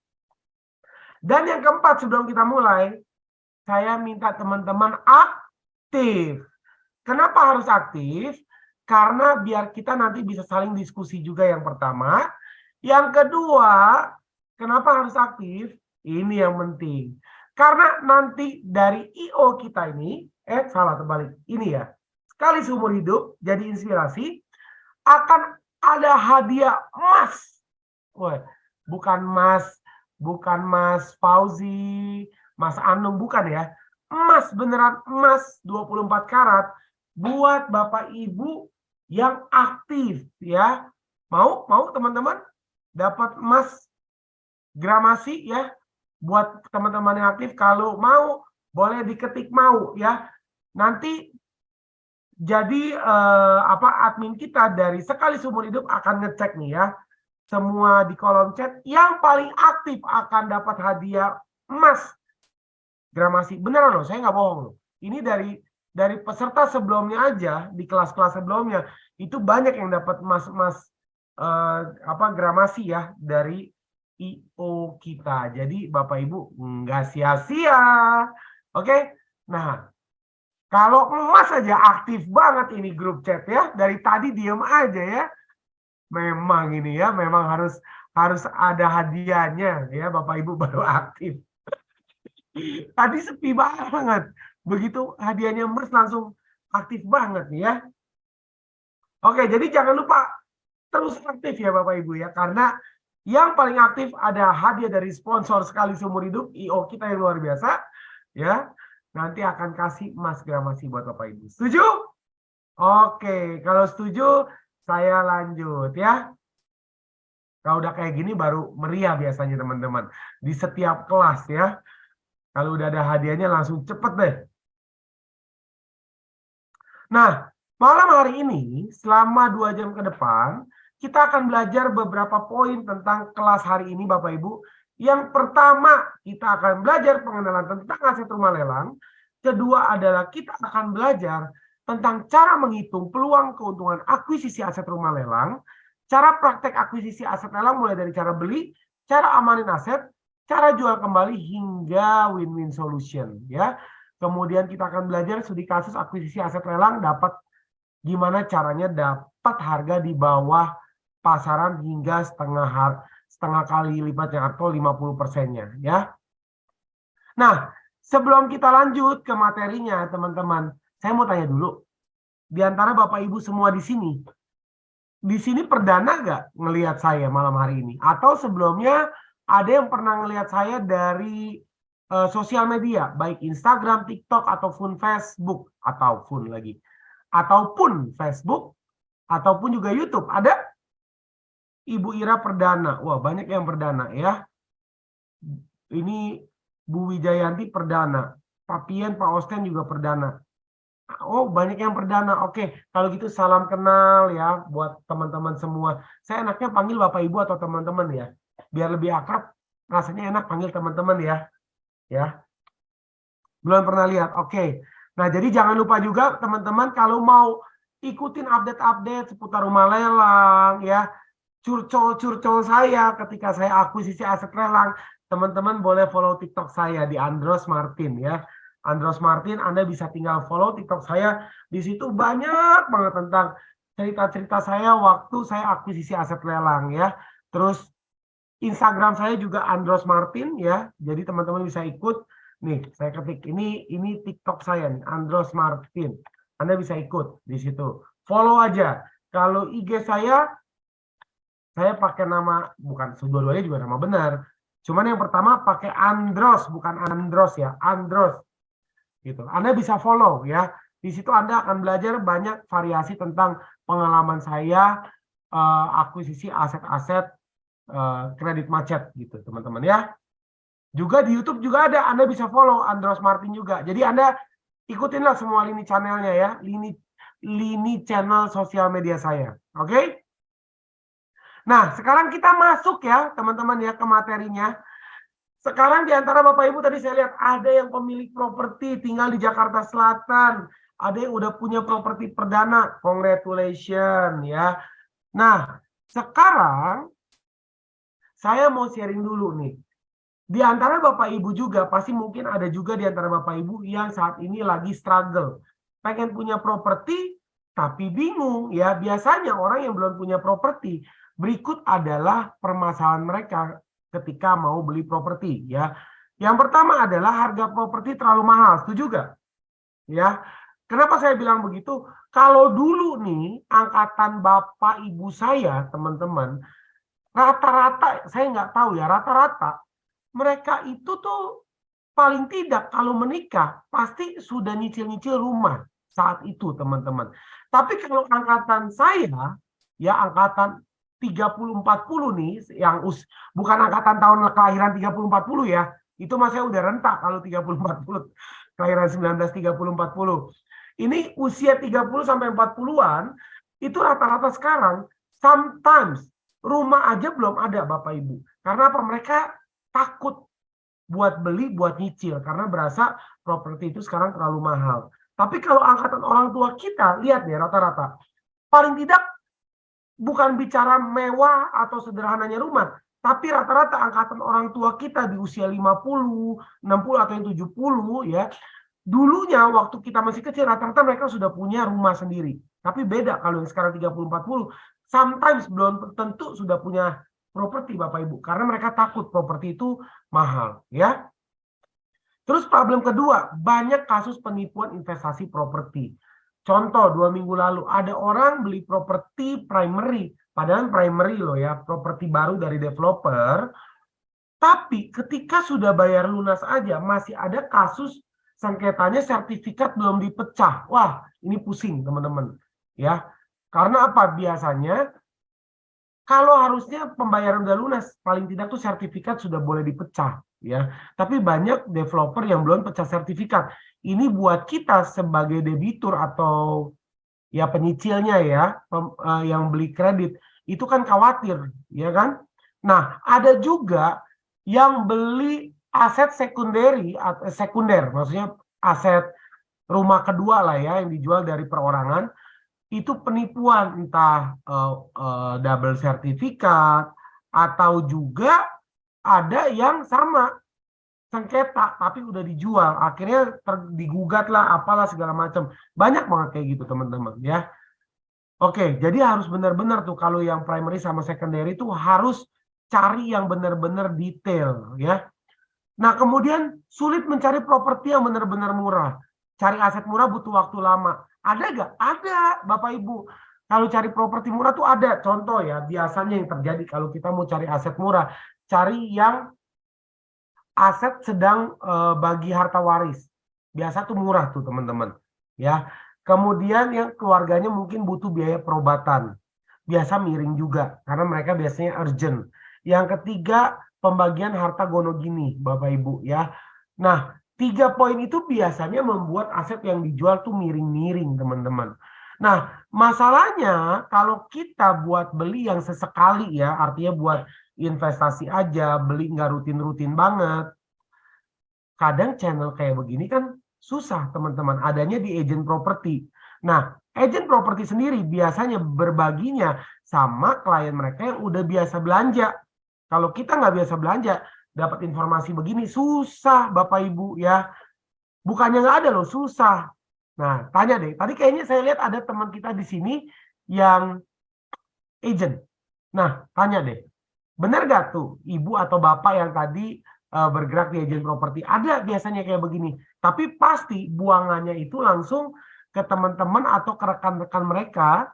Dan yang keempat sebelum kita mulai, saya minta teman-teman aktif. Kenapa harus aktif? Karena biar kita nanti bisa saling diskusi juga yang pertama. Yang kedua, kenapa harus aktif? Ini yang penting. Karena nanti dari IO kita ini, salah terbalik, ini ya. Sekali seumur hidup, jadi inspirasi, akan ada hadiah emas. Wah, bukan Mas Fauzi, Mas Anung, bukan ya. Emas, beneran emas 24 karat buat Bapak Ibu yang aktif ya. Mau teman-teman dapat emas gramasi ya. Buat teman-teman yang aktif, kalau mau boleh diketik mau ya. Nanti jadi admin kita dari sekali seumur hidup akan ngecek nih ya. Semua di kolom chat yang paling aktif akan dapat hadiah emas gramasi. Beneran loh, saya nggak bohong loh. Ini dari peserta sebelumnya aja di kelas-kelas sebelumnya itu banyak yang dapat emas gramasi ya dari IO kita. Jadi Bapak Ibu nggak sia-sia. Oke. Nah, kalau emas aja aktif banget ini grup chat ya. Dari tadi diem aja ya. Memang ini ya, memang harus ada hadiahnya ya Bapak Ibu baru aktif. Tadi sepi banget. Begitu hadiahnya emas langsung aktif banget nih ya. Oke, jadi jangan lupa terus aktif ya Bapak Ibu ya. Karena yang paling aktif ada hadiah dari sponsor sekali seumur hidup, IO kita yang luar biasa. Ya, nanti akan kasih emas gramasi buat Bapak Ibu. Setuju? Oke, kalau setuju saya lanjut ya. Kalau udah kayak gini baru meriah biasanya teman-teman. Di setiap kelas ya. Kalau udah ada hadiahnya langsung cepet deh. Nah, malam hari ini selama 2 jam ke depan, kita akan belajar beberapa poin tentang kelas hari ini Bapak Ibu. Yang pertama, kita akan belajar pengenalan tentang aset rumah lelang. Kedua adalah kita akan belajar tentang cara menghitung peluang keuntungan akuisisi aset rumah lelang, cara praktek akuisisi aset lelang mulai dari cara beli, cara amanin aset, cara jual kembali hingga win-win solution ya. Kemudian kita akan belajar studi kasus akuisisi aset lelang dapat gimana caranya dapat harga di bawah pasaran hingga setengah kali lipatnya atau 50%-nya ya. Nah, sebelum kita lanjut ke materinya teman-teman, saya mau tanya dulu. Di antara Bapak Ibu semua di sini perdana nggak ngelihat saya malam hari ini? Atau sebelumnya ada yang pernah ngelihat saya dari sosial media, baik Instagram, TikTok, ataupun Facebook, ataupun Facebook, ataupun juga YouTube. Ada? Ibu Ira perdana. Wah, banyak yang perdana ya. Ini Bu Wijayanti perdana. Pak Pian, Pak Osten juga perdana. Oh, banyak yang perdana. Oke, kalau gitu salam kenal ya buat teman-teman semua. Saya enaknya panggil Bapak Ibu atau teman-teman ya. Biar lebih akrab, rasanya enak panggil teman-teman ya. Ya. Belum pernah lihat. Oke. Nah, jadi jangan lupa juga teman-teman kalau mau ikutin update-update seputar rumah lelang ya. Curcol saya ketika saya akuisisi aset lelang, teman-teman boleh follow TikTok saya di Andros Martin ya. Andros Martin, Anda bisa tinggal follow TikTok saya. Di situ banyak banget tentang cerita-cerita saya waktu saya akuisisi aset lelang ya. Terus Instagram saya juga Andros Martin ya. Jadi teman-teman bisa ikut. Nih, saya ketik ini TikTok saya nih, Andros Martin. Anda bisa ikut di situ. Follow aja. Kalau IG saya pakai nama, bukan dua-duanya juga nama benar. Cuman yang pertama pakai Andros, bukan Andros ya, Andros. Gitu. Anda bisa follow ya. Di situ Anda akan belajar banyak variasi tentang pengalaman saya akuisisi aset-aset kredit macet gitu, teman-teman ya. Juga di YouTube juga ada, Anda bisa follow Andros Martin juga. Jadi Anda ikutinlah semua lini channelnya ya, lini channel sosial media saya. Oke? Nah, sekarang kita masuk ya, teman-teman ya, ke materinya. Sekarang di antara Bapak Ibu tadi saya lihat ada yang pemilik properti tinggal di Jakarta Selatan, ada yang udah punya properti perdana. Congratulations ya. Nah, sekarang saya mau sharing dulu nih. Di antara Bapak Ibu juga, pasti mungkin ada juga di antara Bapak Ibu yang saat ini lagi struggle. Pengen punya properti, tapi bingung ya. Biasanya orang yang belum punya properti, berikut adalah permasalahan mereka ketika mau beli properti ya. Yang pertama adalah harga properti terlalu mahal, setuju gak? Ya. Kenapa saya bilang begitu? Kalau dulu nih, angkatan Bapak Ibu saya, teman-teman, rata-rata, saya nggak tahu ya, rata-rata mereka itu tuh paling tidak kalau menikah pasti sudah nyicil-nyicil rumah saat itu, teman-teman. Tapi kalau angkatan saya, ya angkatan 30-40 nih, yang bukan angkatan tahun kelahiran 30-40 ya, itu mah saya udah rentak kalau 30-40, kelahiran 1930-40. Ini usia 30 sampai 40-an, itu rata-rata sekarang, sometimes rumah aja belum ada Bapak Ibu. Karena apa? Mereka takut buat beli, buat nyicil. Karena berasa properti itu sekarang terlalu mahal. Tapi kalau angkatan orang tua kita, lihat deh rata-rata. Paling tidak bukan bicara mewah atau sederhananya rumah. Tapi rata-rata angkatan orang tua kita di usia 50, 60 atau yang 70 ya. Dulunya waktu kita masih kecil rata-rata mereka sudah punya rumah sendiri. Tapi beda kalau yang sekarang 30-40. Sometimes belum tentu sudah punya properti Bapak Ibu, karena mereka takut properti itu mahal ya. Terus problem kedua, banyak kasus penipuan investasi properti. Contoh 2 minggu lalu ada orang beli properti primary, padahal primary loh ya, properti baru dari developer. Tapi ketika sudah bayar lunas aja masih ada kasus sengketanya, sertifikat belum dipecah. Wah, ini pusing teman-teman ya. Karena apa? Biasanya kalau harusnya pembayaran udah lunas, paling tidak tuh sertifikat sudah boleh dipecah ya. Tapi banyak developer yang belum pecah sertifikat. Ini buat kita sebagai debitur atau ya penyicilnya ya, yang beli kredit, itu kan khawatir, ya kan? Nah, ada juga yang beli aset sekunder, maksudnya aset rumah kedua lah ya, yang dijual dari perorangan. Itu penipuan, entah double sertifikat atau juga ada yang sama sengketa tapi udah dijual, akhirnya digugat lah apalah segala macam. Banyak banget kayak gitu teman-teman ya. Oke, jadi harus benar-benar tuh kalau yang primary sama secondary itu harus cari yang benar-benar detail ya. Nah, kemudian sulit mencari properti yang benar-benar murah. Cari aset murah butuh waktu lama. Ada nggak? Ada, Bapak Ibu. Kalau cari properti murah tuh ada. Contoh ya, biasanya yang terjadi kalau kita mau cari aset murah, cari yang aset sedang bagi harta waris. Biasa tuh murah tuh, teman-teman. Ya. Kemudian yang keluarganya mungkin butuh biaya perobatan. Biasa miring juga, karena mereka biasanya urgent. Yang ketiga, pembagian harta gono gini, Bapak Ibu ya. Nah, 3 poin itu biasanya membuat aset yang dijual tuh miring-miring, teman-teman. Nah, masalahnya kalau kita buat beli yang sesekali ya, artinya buat investasi aja, beli nggak rutin-rutin banget. Kadang channel kayak begini kan susah, teman-teman. Adanya di agent properti. Nah, agent properti sendiri biasanya berbaginya sama klien mereka yang udah biasa belanja. Kalau kita nggak biasa belanja, dapat informasi begini susah, Bapak Ibu ya. Bukannya nggak ada loh, susah. Nah, tanya deh. Tadi kayaknya saya lihat ada teman kita di sini yang agent. Nah, tanya deh. Benar nggak tuh ibu atau bapak yang tadi bergerak di agent properti? Ada biasanya kayak begini. Tapi pasti buangannya itu langsung ke teman-teman atau ke rekan-rekan mereka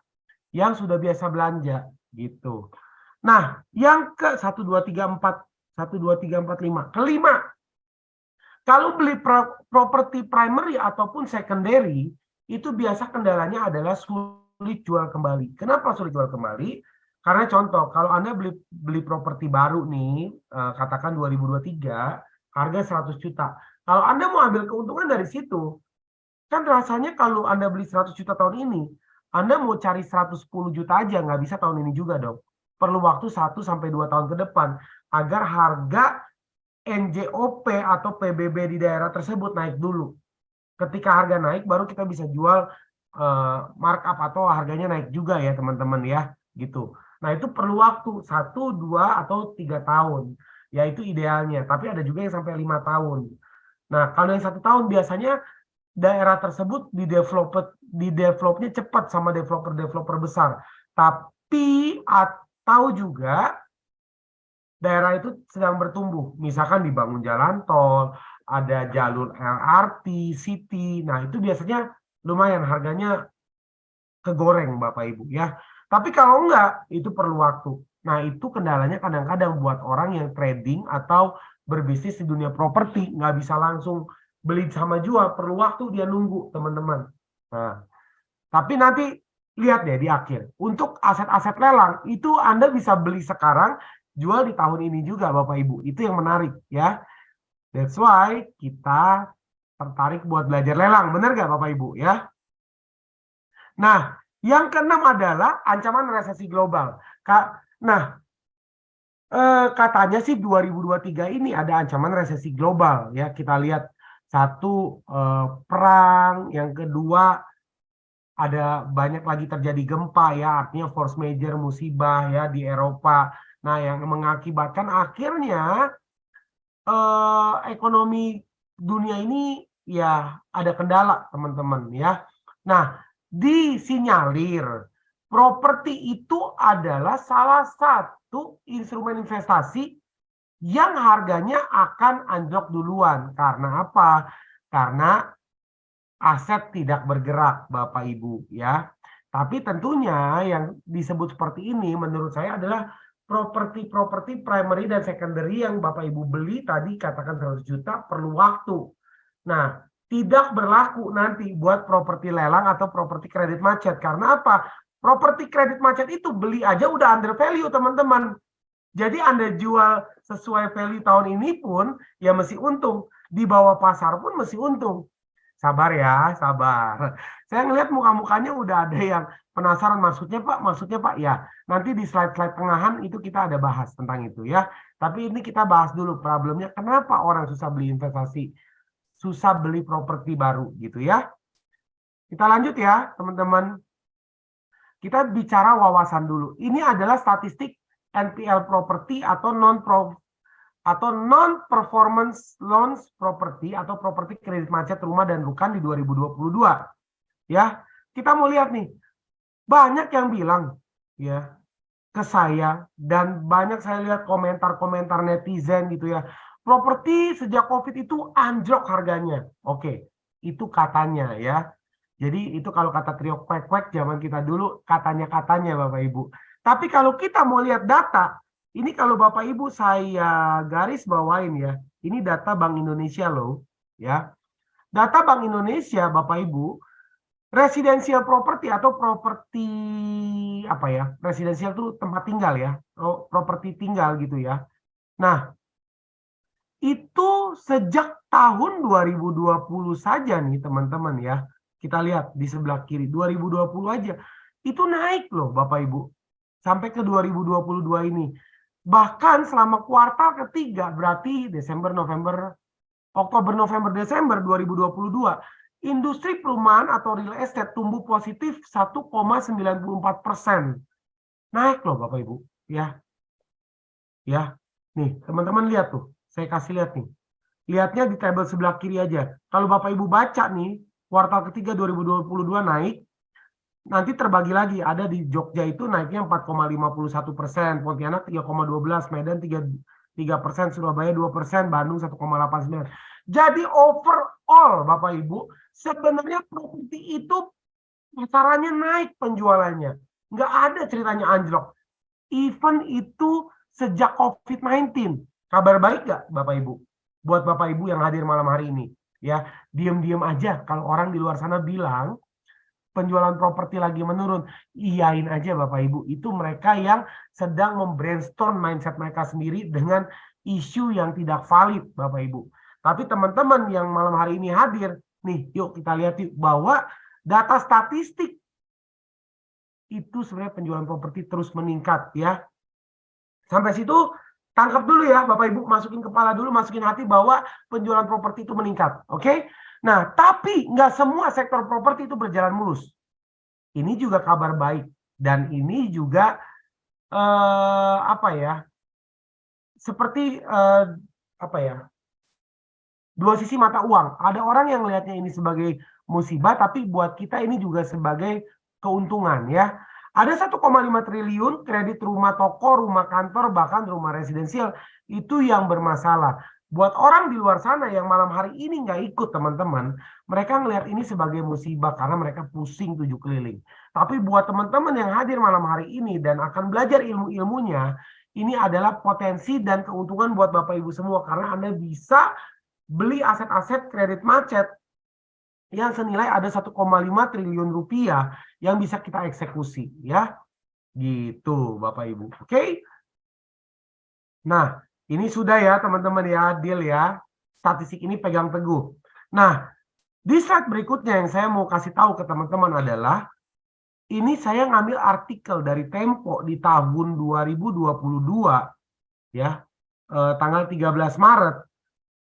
yang sudah biasa belanja gitu. Nah, yang ke 1 2 3 4 1 2 3 4 5. Kelima, kalau beli properti primary ataupun secondary, itu biasa kendalanya adalah sulit jual kembali. Kenapa sulit jual kembali? Karena contoh, kalau Anda beli properti baru nih, katakan 2023, harga 100 juta. Kalau Anda mau ambil keuntungan dari situ, kan rasanya kalau Anda beli 100 juta tahun ini, Anda mau cari 110 juta aja, nggak bisa tahun ini juga dong. Perlu waktu 1 sampai 2 tahun ke depan, agar harga NJOP atau PBB di daerah tersebut naik dulu. Ketika harga naik, baru kita bisa jual markup atau harganya naik juga ya teman-teman ya, gitu. Nah itu perlu waktu 1, 2, atau 3 tahun, ya itu idealnya. Tapi ada juga yang sampai 5 tahun. Nah kalau yang 1 tahun biasanya daerah tersebut di developnya cepat sama developer-developer besar. Tapi atau juga daerah itu sedang bertumbuh. Misalkan dibangun jalan tol, ada jalur LRT, City. Nah, itu biasanya lumayan harganya kegoreng Bapak Ibu ya. Tapi kalau enggak, itu perlu waktu. Nah, itu kendalanya kadang-kadang buat orang yang trading atau berbisnis di dunia properti. Nggak bisa langsung beli sama jual, perlu waktu dia nunggu teman-teman. Nah, tapi nanti lihat deh di akhir. Untuk aset-aset lelang, itu Anda bisa beli sekarang, jual di tahun ini juga Bapak Ibu. Itu yang menarik ya. That's why kita tertarik buat belajar lelang. Benar nggak Bapak Ibu ya? Nah, yang keenam adalah ancaman resesi global. Nah, katanya sih 2023 ini ada ancaman resesi global ya. Kita lihat satu perang, yang kedua ada banyak lagi terjadi gempa ya, artinya force major musibah ya di Eropa. Nah, yang mengakibatkan akhirnya ekonomi dunia ini ya ada kendala, teman-teman ya. Nah, disinyalir properti itu adalah salah satu instrumen investasi yang harganya akan anjlok duluan. Karena apa? Karena aset tidak bergerak, Bapak Ibu ya. Tapi tentunya yang disebut seperti ini menurut saya adalah properti-properti primary dan secondary yang Bapak Ibu beli tadi katakan 100 juta perlu waktu. Nah, tidak berlaku nanti buat properti lelang atau properti kredit macet. Karena apa? Properti kredit macet itu beli aja udah under value, teman-teman. Jadi Anda jual sesuai value tahun ini pun ya mesti untung. Di bawah pasar pun mesti untung. Sabar ya, sabar. Saya ngelihat muka-mukanya udah ada yang penasaran, maksudnya Pak, ya. Nanti di slide-slide tengahan itu kita ada bahas tentang itu ya. Tapi ini kita bahas dulu problemnya, kenapa orang susah beli investasi, susah beli properti baru gitu ya. Kita lanjut ya, teman-teman. Kita bicara wawasan dulu. Ini adalah statistik NPL property atau non-performance loans property atau properti kredit macet rumah dan bukan di 2022. Ya, kita mau lihat nih. Banyak yang bilang ya ke saya dan banyak saya lihat komentar-komentar netizen gitu ya. Properti sejak Covid itu anjlok harganya. Oke, itu katanya ya. Jadi itu kalau kata trio kwek-kwek zaman kita dulu katanya-katanya Bapak Ibu. Tapi kalau kita mau lihat data, ini kalau Bapak Ibu saya garis bawain ya. Ini data Bank Indonesia loh, ya. Data Bank Indonesia Bapak Ibu, residential property atau properti apa ya? Residential itu tempat tinggal ya. Oh, properti tinggal gitu ya. Nah, itu sejak tahun 2020 saja nih teman-teman ya. Kita lihat di sebelah kiri 2020 aja. Itu naik loh Bapak Ibu. Sampai ke 2022 ini. Bahkan selama kuartal ketiga, berarti Desember, November, Oktober, November, Desember 2022, industri perumahan atau real estate tumbuh positif 1,94%. Naik loh Bapak Ibu. Ya, ya. Nih, teman-teman lihat tuh. Saya kasih lihat nih. Lihatnya di tabel sebelah kiri aja. Kalau Bapak Ibu baca nih, kuartal ketiga 2022 naik, nanti terbagi lagi, ada di Jogja itu naiknya 4,51%, Pontianak 3,12%, Medan 3%, Surabaya 2%, Bandung 1,89%. Jadi overall Bapak Ibu, sebenarnya properti itu pasarannya naik penjualannya. Nggak ada ceritanya anjlok. Even itu sejak COVID-19. Kabar baik nggak Bapak Ibu? Buat Bapak Ibu yang hadir malam hari ini. Ya, diam-diam aja kalau orang di luar sana bilang penjualan properti lagi menurun, iyain aja Bapak Ibu. Itu mereka yang sedang membrainstorm mindset mereka sendiri dengan isu yang tidak valid, Bapak Ibu. Tapi teman-teman yang malam hari ini hadir, nih, yuk kita lihat yuk, bahwa data statistik itu sebenarnya penjualan properti terus meningkat ya. Sampai situ tangkap dulu ya Bapak Ibu, masukin kepala dulu, masukin hati bahwa penjualan properti itu meningkat. Oke? Nah, tapi nggak semua sektor properti itu berjalan mulus. Ini juga kabar baik dan ini juga apa ya? Seperti apa ya? Dua sisi mata uang. Ada orang yang melihatnya ini sebagai musibah, tapi buat kita ini juga sebagai keuntungan ya. Ada 1,5 triliun kredit rumah toko, rumah kantor, bahkan rumah residensial itu yang bermasalah. Buat orang di luar sana yang malam hari ini nggak ikut teman-teman, mereka ngelihat ini sebagai musibah karena mereka pusing 7 keliling. Tapi buat teman-teman yang hadir malam hari ini dan akan belajar ilmu-ilmunya, ini adalah potensi dan keuntungan buat Bapak Ibu semua karena Anda bisa beli aset-aset kredit macet yang senilai ada 1,5 triliun rupiah yang bisa kita eksekusi ya. Gitu Bapak Ibu. Oke? Nah, ini sudah ya teman-teman ya, deal ya. Statistik ini pegang teguh. Nah, di slide berikutnya yang saya mau kasih tahu ke teman-teman adalah ini saya ngambil artikel dari Tempo di tahun 2022 ya, tanggal 13 Maret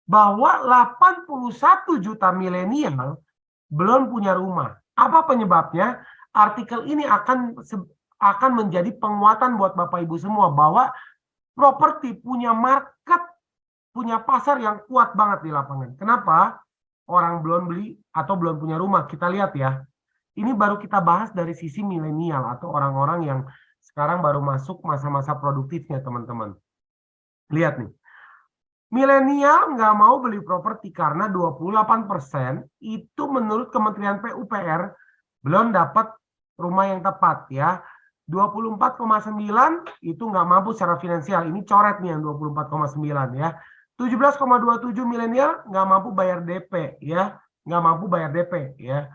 bahwa 81 juta milenial belum punya rumah. Apa penyebabnya? Artikel ini akan menjadi penguatan buat Bapak Ibu semua bahwa properti punya market, punya pasar yang kuat banget di lapangan. Kenapa? Orang belum beli atau belum punya rumah. Kita lihat ya. Ini baru kita bahas dari sisi milenial atau orang-orang yang sekarang baru masuk masa-masa produktifnya, teman-teman. Lihat nih. Milenial nggak mau beli properti karena 28% itu menurut Kementerian PUPR belum dapat rumah yang tepat ya. 24,9 itu nggak mampu secara finansial. Ini coret nih yang 24,9 ya. 17,27 milenial nggak mampu bayar DP ya. Nggak mampu bayar DP ya.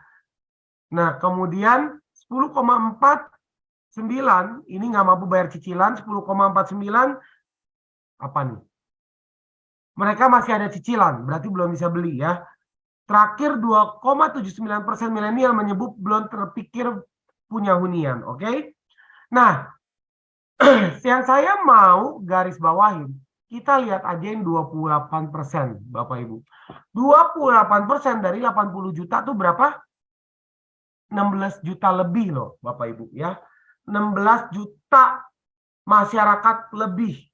Nah kemudian 10,49 ini nggak mampu bayar cicilan. 10,49 apa nih? Mereka masih ada cicilan, berarti belum bisa beli ya. Terakhir 2,79% milenial menyebut belum terpikir punya hunian, oke? Nah, yang saya mau garis bawahin, kita lihat aja yang 28%, Bapak Ibu. 28% dari 80 juta itu berapa? 16 juta lebih loh, Bapak Ibu ya. 16 juta masyarakat lebih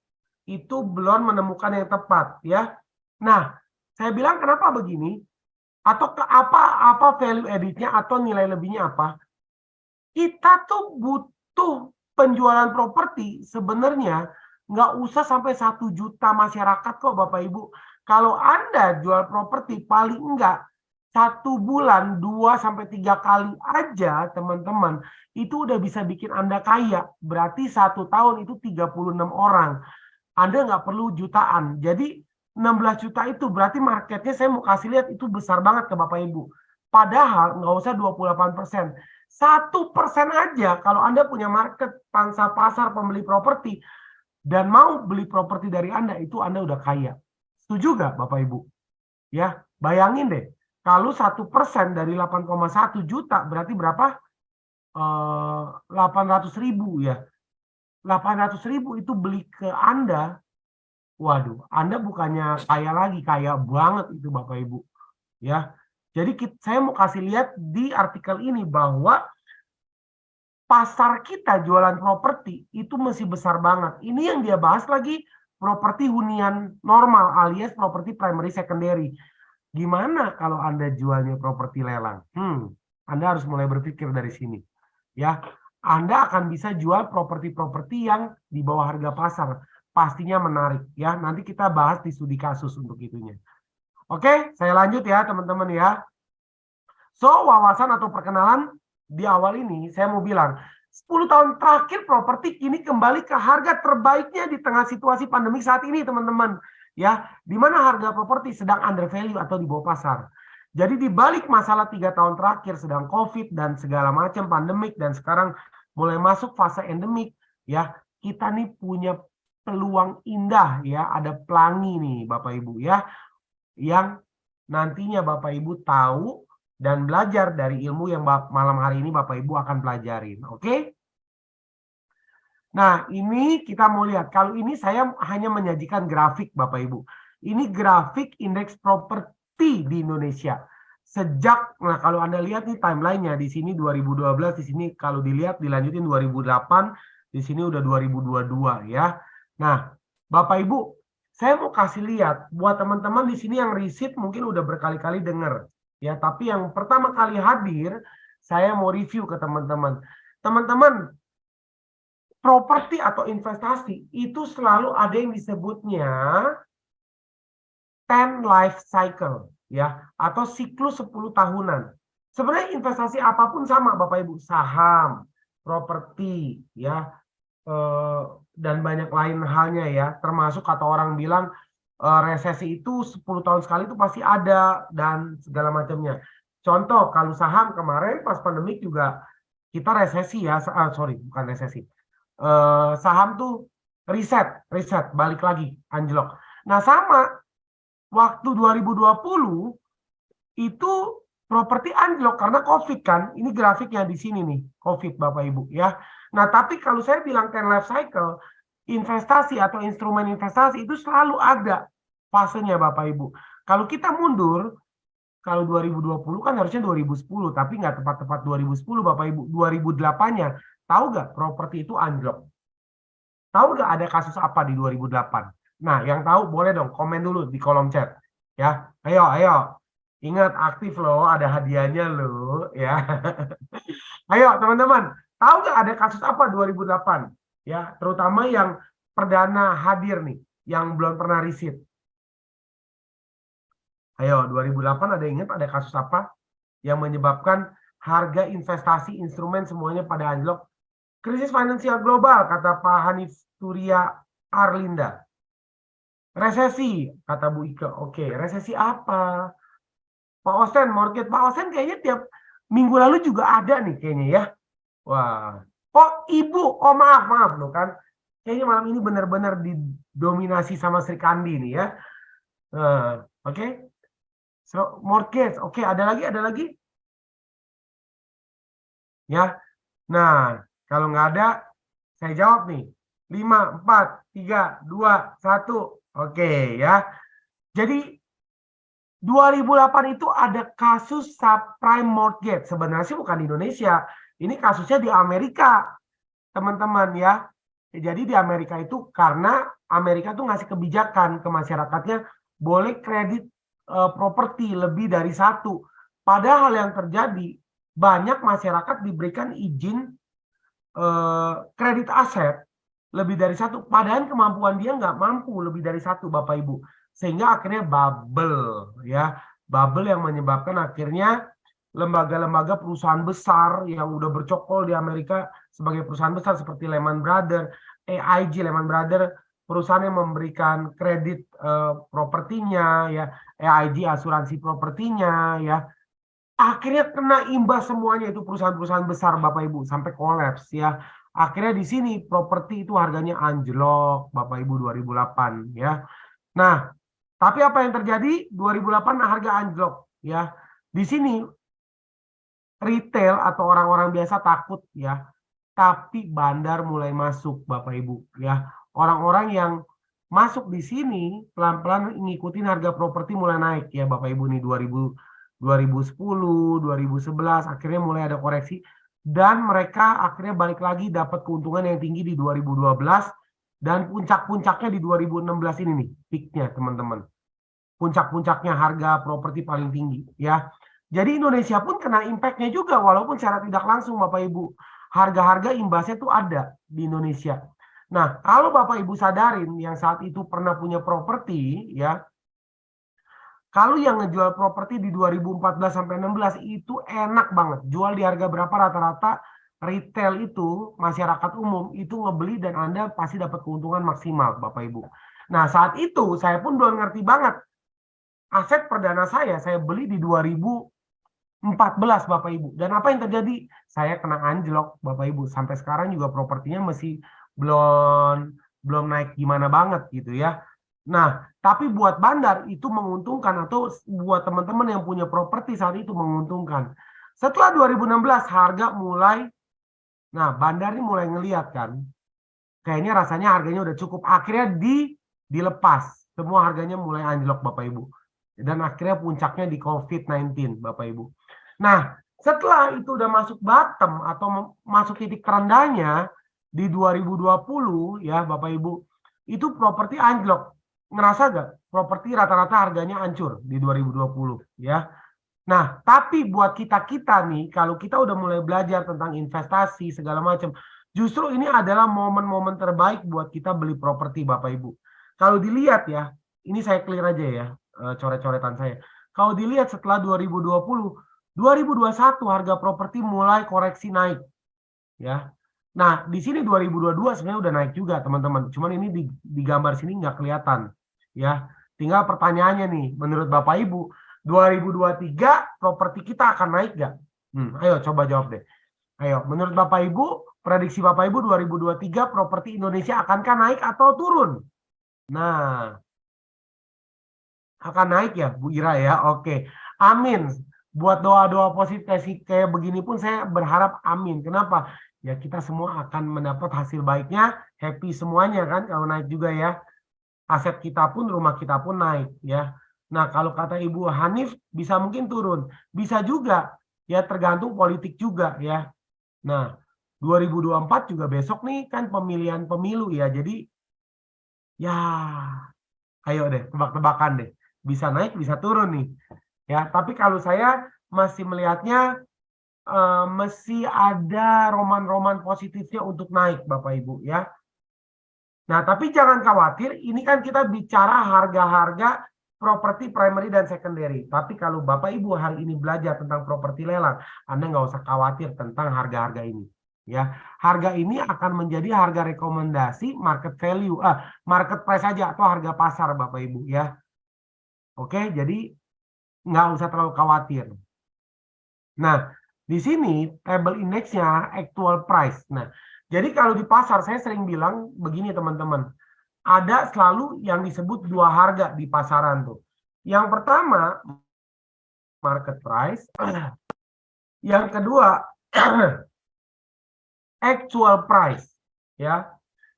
itu belum menemukan yang tepat ya. Nah, saya bilang kenapa begini? Atau ke apa value editnya atau nilai lebihnya apa? Kita tuh butuh penjualan properti sebenarnya nggak usah sampai 1 juta masyarakat kok Bapak Ibu. Kalau Anda jual properti paling enggak 1 bulan 2-3 kali aja teman-teman itu udah bisa bikin Anda kaya. Berarti 1 tahun itu 36 orang. Anda nggak perlu jutaan. Jadi 16 juta itu berarti marketnya saya mau kasih lihat itu besar banget ke Bapak Ibu. Padahal nggak usah 28%. 1% aja kalau Anda punya market pangsa pasar pembeli properti dan mau beli properti dari Anda itu Anda udah kaya. Setuju nggak Bapak Ibu? Ya, bayangin deh. Kalau 1% dari 8,1 juta berarti berapa? 800.000 ya. 800.000 itu beli ke Anda, waduh, Anda bukannya kaya lagi, kaya banget itu Bapak Ibu. Ya, jadi saya mau kasih lihat di artikel ini bahwa pasar kita jualan properti itu masih besar banget. Ini yang dia bahas lagi properti hunian normal alias properti primary secondary. Gimana kalau Anda jualnya properti lelang? Anda harus mulai berpikir dari sini. Ya, Anda akan bisa jual properti-properti yang di bawah harga pasar. Pastinya menarik ya. Nanti kita bahas di studi kasus untuk itunya. Oke, saya lanjut ya teman-teman ya. So, wawasan atau perkenalan di awal ini saya mau bilang 10 tahun terakhir properti kini kembali ke harga terbaiknya di tengah situasi pandemi saat ini teman-teman. Ya, di mana harga properti sedang under value atau di bawah pasar. Jadi di balik masalah 3 tahun terakhir sedang COVID dan segala macam pandemik dan sekarang mulai masuk fase endemik ya, kita nih punya peluang indah ya, ada pelangi nih Bapak Ibu ya, yang nantinya Bapak Ibu tahu dan belajar dari ilmu yang malam hari ini Bapak Ibu akan pelajarin. Oke? Nah, ini kita mau lihat. Kalau ini saya hanya menyajikan grafik Bapak Ibu. Ini grafik indeks properti di Indonesia. Nah kalau Anda lihat nih timelinenya, di sini 2012, di sini kalau dilihat dilanjutin 2008, di sini udah 2022 ya. Nah, Bapak Ibu, saya mau kasih lihat buat teman-teman di sini yang riset mungkin udah berkali-kali dengar ya, tapi yang pertama kali hadir, saya mau review ke teman-teman. Teman-teman, properti atau investasi itu selalu ada yang disebutnya 10 life cycle ya, atau siklus 10 tahunan. Sebenarnya investasi apapun sama Bapak Ibu, saham, properti ya, dan banyak lain halnya ya, termasuk kata orang bilang resesi itu 10 tahun sekali itu pasti ada dan segala macamnya. Contoh kalau saham kemarin pas pandemik juga kita resesi ya, sorry bukan resesi. Saham tuh riset balik lagi anjlok. Nah sama waktu 2020 itu properti anjlok karena COVID kan. Ini grafiknya di sini nih, COVID Bapak Ibu ya. Nah, tapi kalau saya bilang 10 life cycle, investasi atau instrumen investasi itu selalu ada fasenya Bapak Ibu. Kalau kita mundur, kalau 2020 kan harusnya 2010, tapi nggak tepat-tepat 2010 Bapak Ibu. 2008-nya, tahu nggak properti itu anjlok? Tahu nggak ada kasus apa di 2008? Nah, yang tahu boleh dong komen dulu di kolom chat. Ya, ayo. Ingat aktif loh, ada hadiahnya loh ya. Ayo teman-teman, tahu nggak ada kasus apa 2008? Ya, terutama yang perdana hadir nih, yang belum pernah riset. Ayo, 2008 ada ingat ada kasus apa yang menyebabkan harga investasi instrumen semuanya pada anjlok? Krisis finansial global, kata Pak Hanif Surya Arlinda. Resesi, kata Bu Ike. Oke, resesi apa? Pak Osen, mortgage. Pak Osen kayaknya tiap minggu lalu juga ada nih kayaknya ya. Wah. Oh, Ibu. Oh, maaf loh kan. Kayaknya malam ini benar-benar didominasi sama Sri Kandi nih ya. Oke. So, mortgage. Oke, ada lagi? Ya. Nah, kalau nggak ada, saya jawab nih. 5, 4, 3, 2, 1. Oke ya. Jadi 2008 itu ada kasus subprime mortgage. Sebenarnya sih bukan di Indonesia. Ini kasusnya di Amerika, teman-teman ya. Jadi di Amerika itu karena Amerika tuh ngasih kebijakan ke masyarakatnya boleh kredit properti lebih dari satu. Padahal yang terjadi banyak masyarakat diberikan izin kredit aset lebih dari satu. Padahal kemampuan dia nggak mampu lebih dari satu, Bapak Ibu. Sehingga akhirnya bubble ya, bubble yang menyebabkan akhirnya lembaga-lembaga perusahaan besar yang udah bercokol di Amerika sebagai perusahaan besar seperti Lehman Brothers, AIG, Lehman Brothers, perusahaan yang memberikan kredit propertinya ya, AIG asuransi propertinya ya, akhirnya kena imbas semuanya itu perusahaan-perusahaan besar Bapak Ibu sampai kolaps ya. Akhirnya di sini properti itu harganya anjlok Bapak Ibu 2008 ya. Nah, tapi apa yang terjadi? 2008 harga anjlok ya. Di sini retail atau orang-orang biasa takut ya. Tapi bandar mulai masuk Bapak Ibu ya. Orang-orang yang masuk di sini pelan-pelan ngikutin harga properti mulai naik ya Bapak Ibu nih 2010, 2011 akhirnya mulai ada koreksi dan mereka akhirnya balik lagi dapat keuntungan yang tinggi di 2012 dan puncak-puncaknya di 2016 ini nih peaknya teman-teman. Puncak-puncaknya harga properti paling tinggi ya. Jadi Indonesia pun kena impact-nya juga walaupun secara tidak langsung Bapak Ibu. Harga-harga imbasnya tuh ada di Indonesia. Nah, kalau Bapak Ibu sadarin yang saat itu pernah punya properti ya, kalau yang ngejual properti di 2014 sampai 16 itu enak banget. Jual di harga berapa rata-rata retail itu, masyarakat umum itu ngebeli dan Anda pasti dapat keuntungan maksimal Bapak Ibu. Nah, saat itu saya pun belum ngerti banget. Aset perdana saya beli di 2014 Bapak Ibu. Dan apa yang terjadi? Saya kena anjlok Bapak Ibu. Sampai sekarang juga propertinya masih belum belum naik gimana banget gitu ya. Nah, tapi buat bandar itu menguntungkan, atau buat teman-teman yang punya properti saat itu menguntungkan. Setelah 2016 harga mulai, nah bandar ini mulai ngeliat kan, kayaknya rasanya harganya udah cukup. Akhirnya dilepas, semua harganya mulai anjlok Bapak Ibu. Dan akhirnya puncaknya di COVID-19 Bapak Ibu. Nah, setelah itu udah masuk bottom atau masuk titik terendahnya di 2020 ya Bapak Ibu, itu properti anjlok. Ngerasa gak? Properti rata-rata harganya hancur di 2020 ya. Nah, tapi buat kita-kita nih, kalau kita udah mulai belajar tentang investasi segala macam, justru ini adalah momen-momen terbaik buat kita beli properti Bapak Ibu. Kalau dilihat ya, ini saya clear aja ya, coret-coretan saya. Kalau dilihat setelah 2020, 2021 harga properti mulai koreksi naik, ya. Nah, di sini 2022 sebenarnya udah naik juga teman-teman. Cuman ini di gambar sini nggak kelihatan, ya. Tinggal pertanyaannya nih, menurut Bapak Ibu, 2023 properti kita akan naik nggak? Ayo coba jawab deh. Ayo, menurut Bapak Ibu, prediksi Bapak Ibu 2023 properti Indonesia akankah naik atau turun? Nah, akan naik ya Bu Ira ya. Oke. Amin. Buat doa-doa positif kayak begini pun saya berharap amin. Kenapa? Ya kita semua akan mendapat hasil baiknya, happy semuanya kan kalau naik juga ya. Aset kita pun, rumah kita pun naik ya. Nah, kalau kata Ibu Hanif bisa mungkin turun. Bisa juga ya, tergantung politik juga ya. Nah, 2024 juga besok nih kan pemilihan pemilu ya. Jadi ya ayo deh, tebak-tebakan deh. Bisa naik, bisa turun nih. Ya, tapi kalau saya masih melihatnya masih ada roman-roman positifnya untuk naik, Bapak Ibu ya. Nah, tapi jangan khawatir, ini kan kita bicara harga-harga properti primary dan secondary. Tapi kalau Bapak Ibu hari ini belajar tentang properti lelang, Anda nggak usah khawatir tentang harga-harga ini. Ya, harga ini akan menjadi harga rekomendasi market value, market price saja atau harga pasar Bapak Ibu ya. Oke, jadi nggak usah terlalu khawatir. Nah, di sini table indeksnya actual price. Nah, jadi kalau di pasar saya sering bilang begini teman-teman. Ada selalu yang disebut dua harga di pasaran tuh. Yang pertama market price, yang kedua actual price. Ya,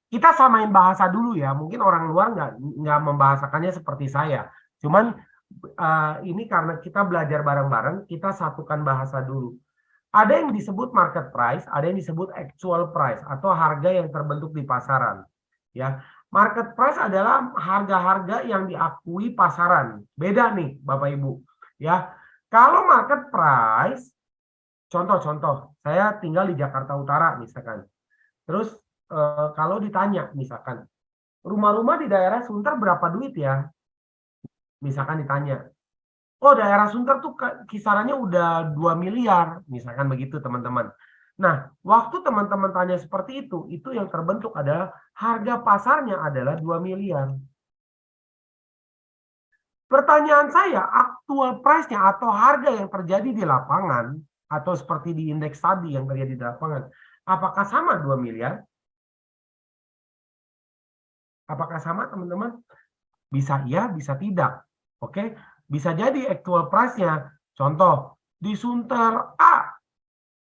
kita samain bahasa dulu ya. Mungkin orang luar nggak membahasakannya seperti saya. Cuman ini karena kita belajar bareng-bareng, kita satukan bahasa dulu. Ada yang disebut market price, ada yang disebut actual price atau harga yang terbentuk di pasaran. Ya, market price adalah harga-harga yang diakui pasaran. Beda nih, Bapak Ibu. Ya, kalau market price, contoh-contoh, saya tinggal di Jakarta Utara misalkan. Terus kalau ditanya misalkan, rumah-rumah di daerah Sunter berapa duit ya? Misalkan ditanya. Oh, daerah Sunter tuh kisarannya udah 2 miliar, misalkan begitu teman-teman. Nah, waktu teman-teman tanya seperti itu yang terbentuk adalah harga pasarnya adalah 2 miliar. Pertanyaan saya, aktual price-nya atau harga yang terjadi di lapangan, atau seperti di indeks tadi yang terjadi di lapangan, apakah sama 2 miliar? Apakah sama teman-teman? Bisa iya, bisa tidak. Oke, bisa jadi actual price-nya. Contoh, di Sunter A,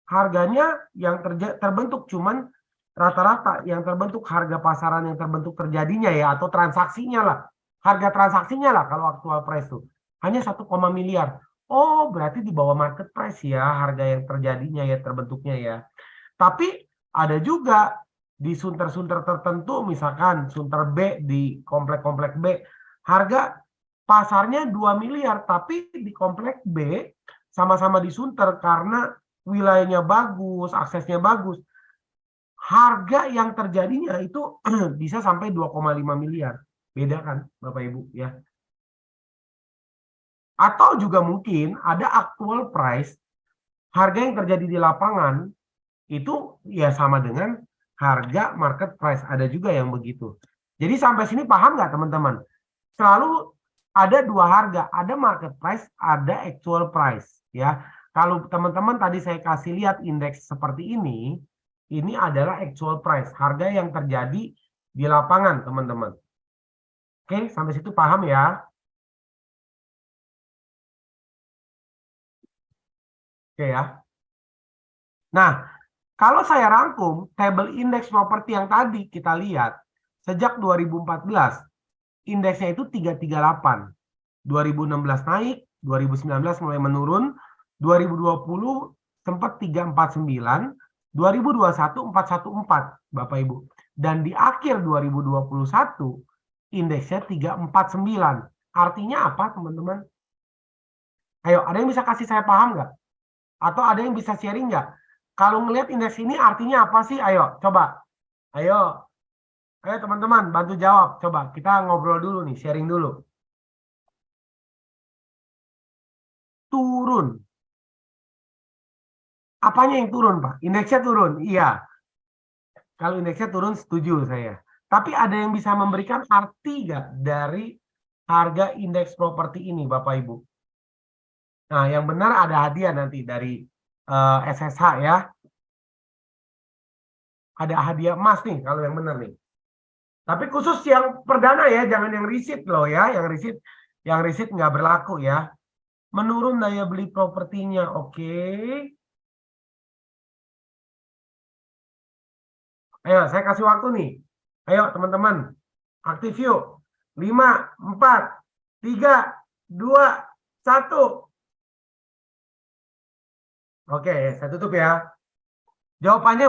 harganya yang terbentuk cuman rata-rata yang terbentuk harga pasaran yang terbentuk terjadinya ya, atau transaksinya lah. Harga transaksinya lah kalau actual price tuh. Hanya 1, miliar. Oh, berarti di bawah market price ya harga yang terjadinya ya, terbentuknya ya. Tapi ada juga di sunter-sunter tertentu, misalkan sunter B di komplek-komplek B, harga pasarnya 2 miliar, tapi di komplek B sama-sama di sunter karena wilayahnya bagus, aksesnya bagus. Harga yang terjadinya itu bisa sampai 2,5 miliar. Beda kan, Bapak Ibu ya. Atau juga mungkin ada actual price, harga yang terjadi di lapangan itu ya sama dengan harga market price. Ada juga yang begitu. Jadi sampai sini paham nggak teman-teman? Selalu ada dua harga, ada market price, ada actual price ya. Kalau teman-teman tadi saya kasih lihat indeks seperti ini adalah actual price, harga yang terjadi di lapangan, teman-teman. Oke, sampai situ paham ya? Oke ya. Nah, kalau saya rangkum tabel indeks properti yang tadi kita lihat, sejak 2014, indeksnya itu 338. 2016 naik, 2019 mulai menurun, 2020 sempat 349, 2021 414, Bapak Ibu. Dan di akhir 2021 indeksnya 349. Artinya apa, teman-teman? Ayo, ada yang bisa kasih saya paham nggak? Atau ada yang bisa sharing nggak? Kalau ngelihat indeks ini artinya apa sih? Ayo, coba. Ayo, ayo teman-teman, bantu jawab. Coba kita ngobrol dulu nih, sharing dulu. Turun. Apanya yang turun, Pak? Indeksnya turun. Iya. Kalau indeksnya turun, setuju saya. Tapi ada yang bisa memberikan arti nggak dari harga indeks properti ini, Bapak Ibu? Nah, yang benar ada hadiah nanti dari SSH ya. Ada hadiah emas nih, kalau yang benar nih. Tapi khusus yang perdana ya, jangan yang risit loh ya. Yang risit nggak berlaku ya. Menurun daya beli propertinya, oke. Ayo, saya kasih waktu nih. Ayo, teman-teman. Aktif yuk. 5, 4, 3, 2, 1. Oke, saya tutup ya. Jawabannya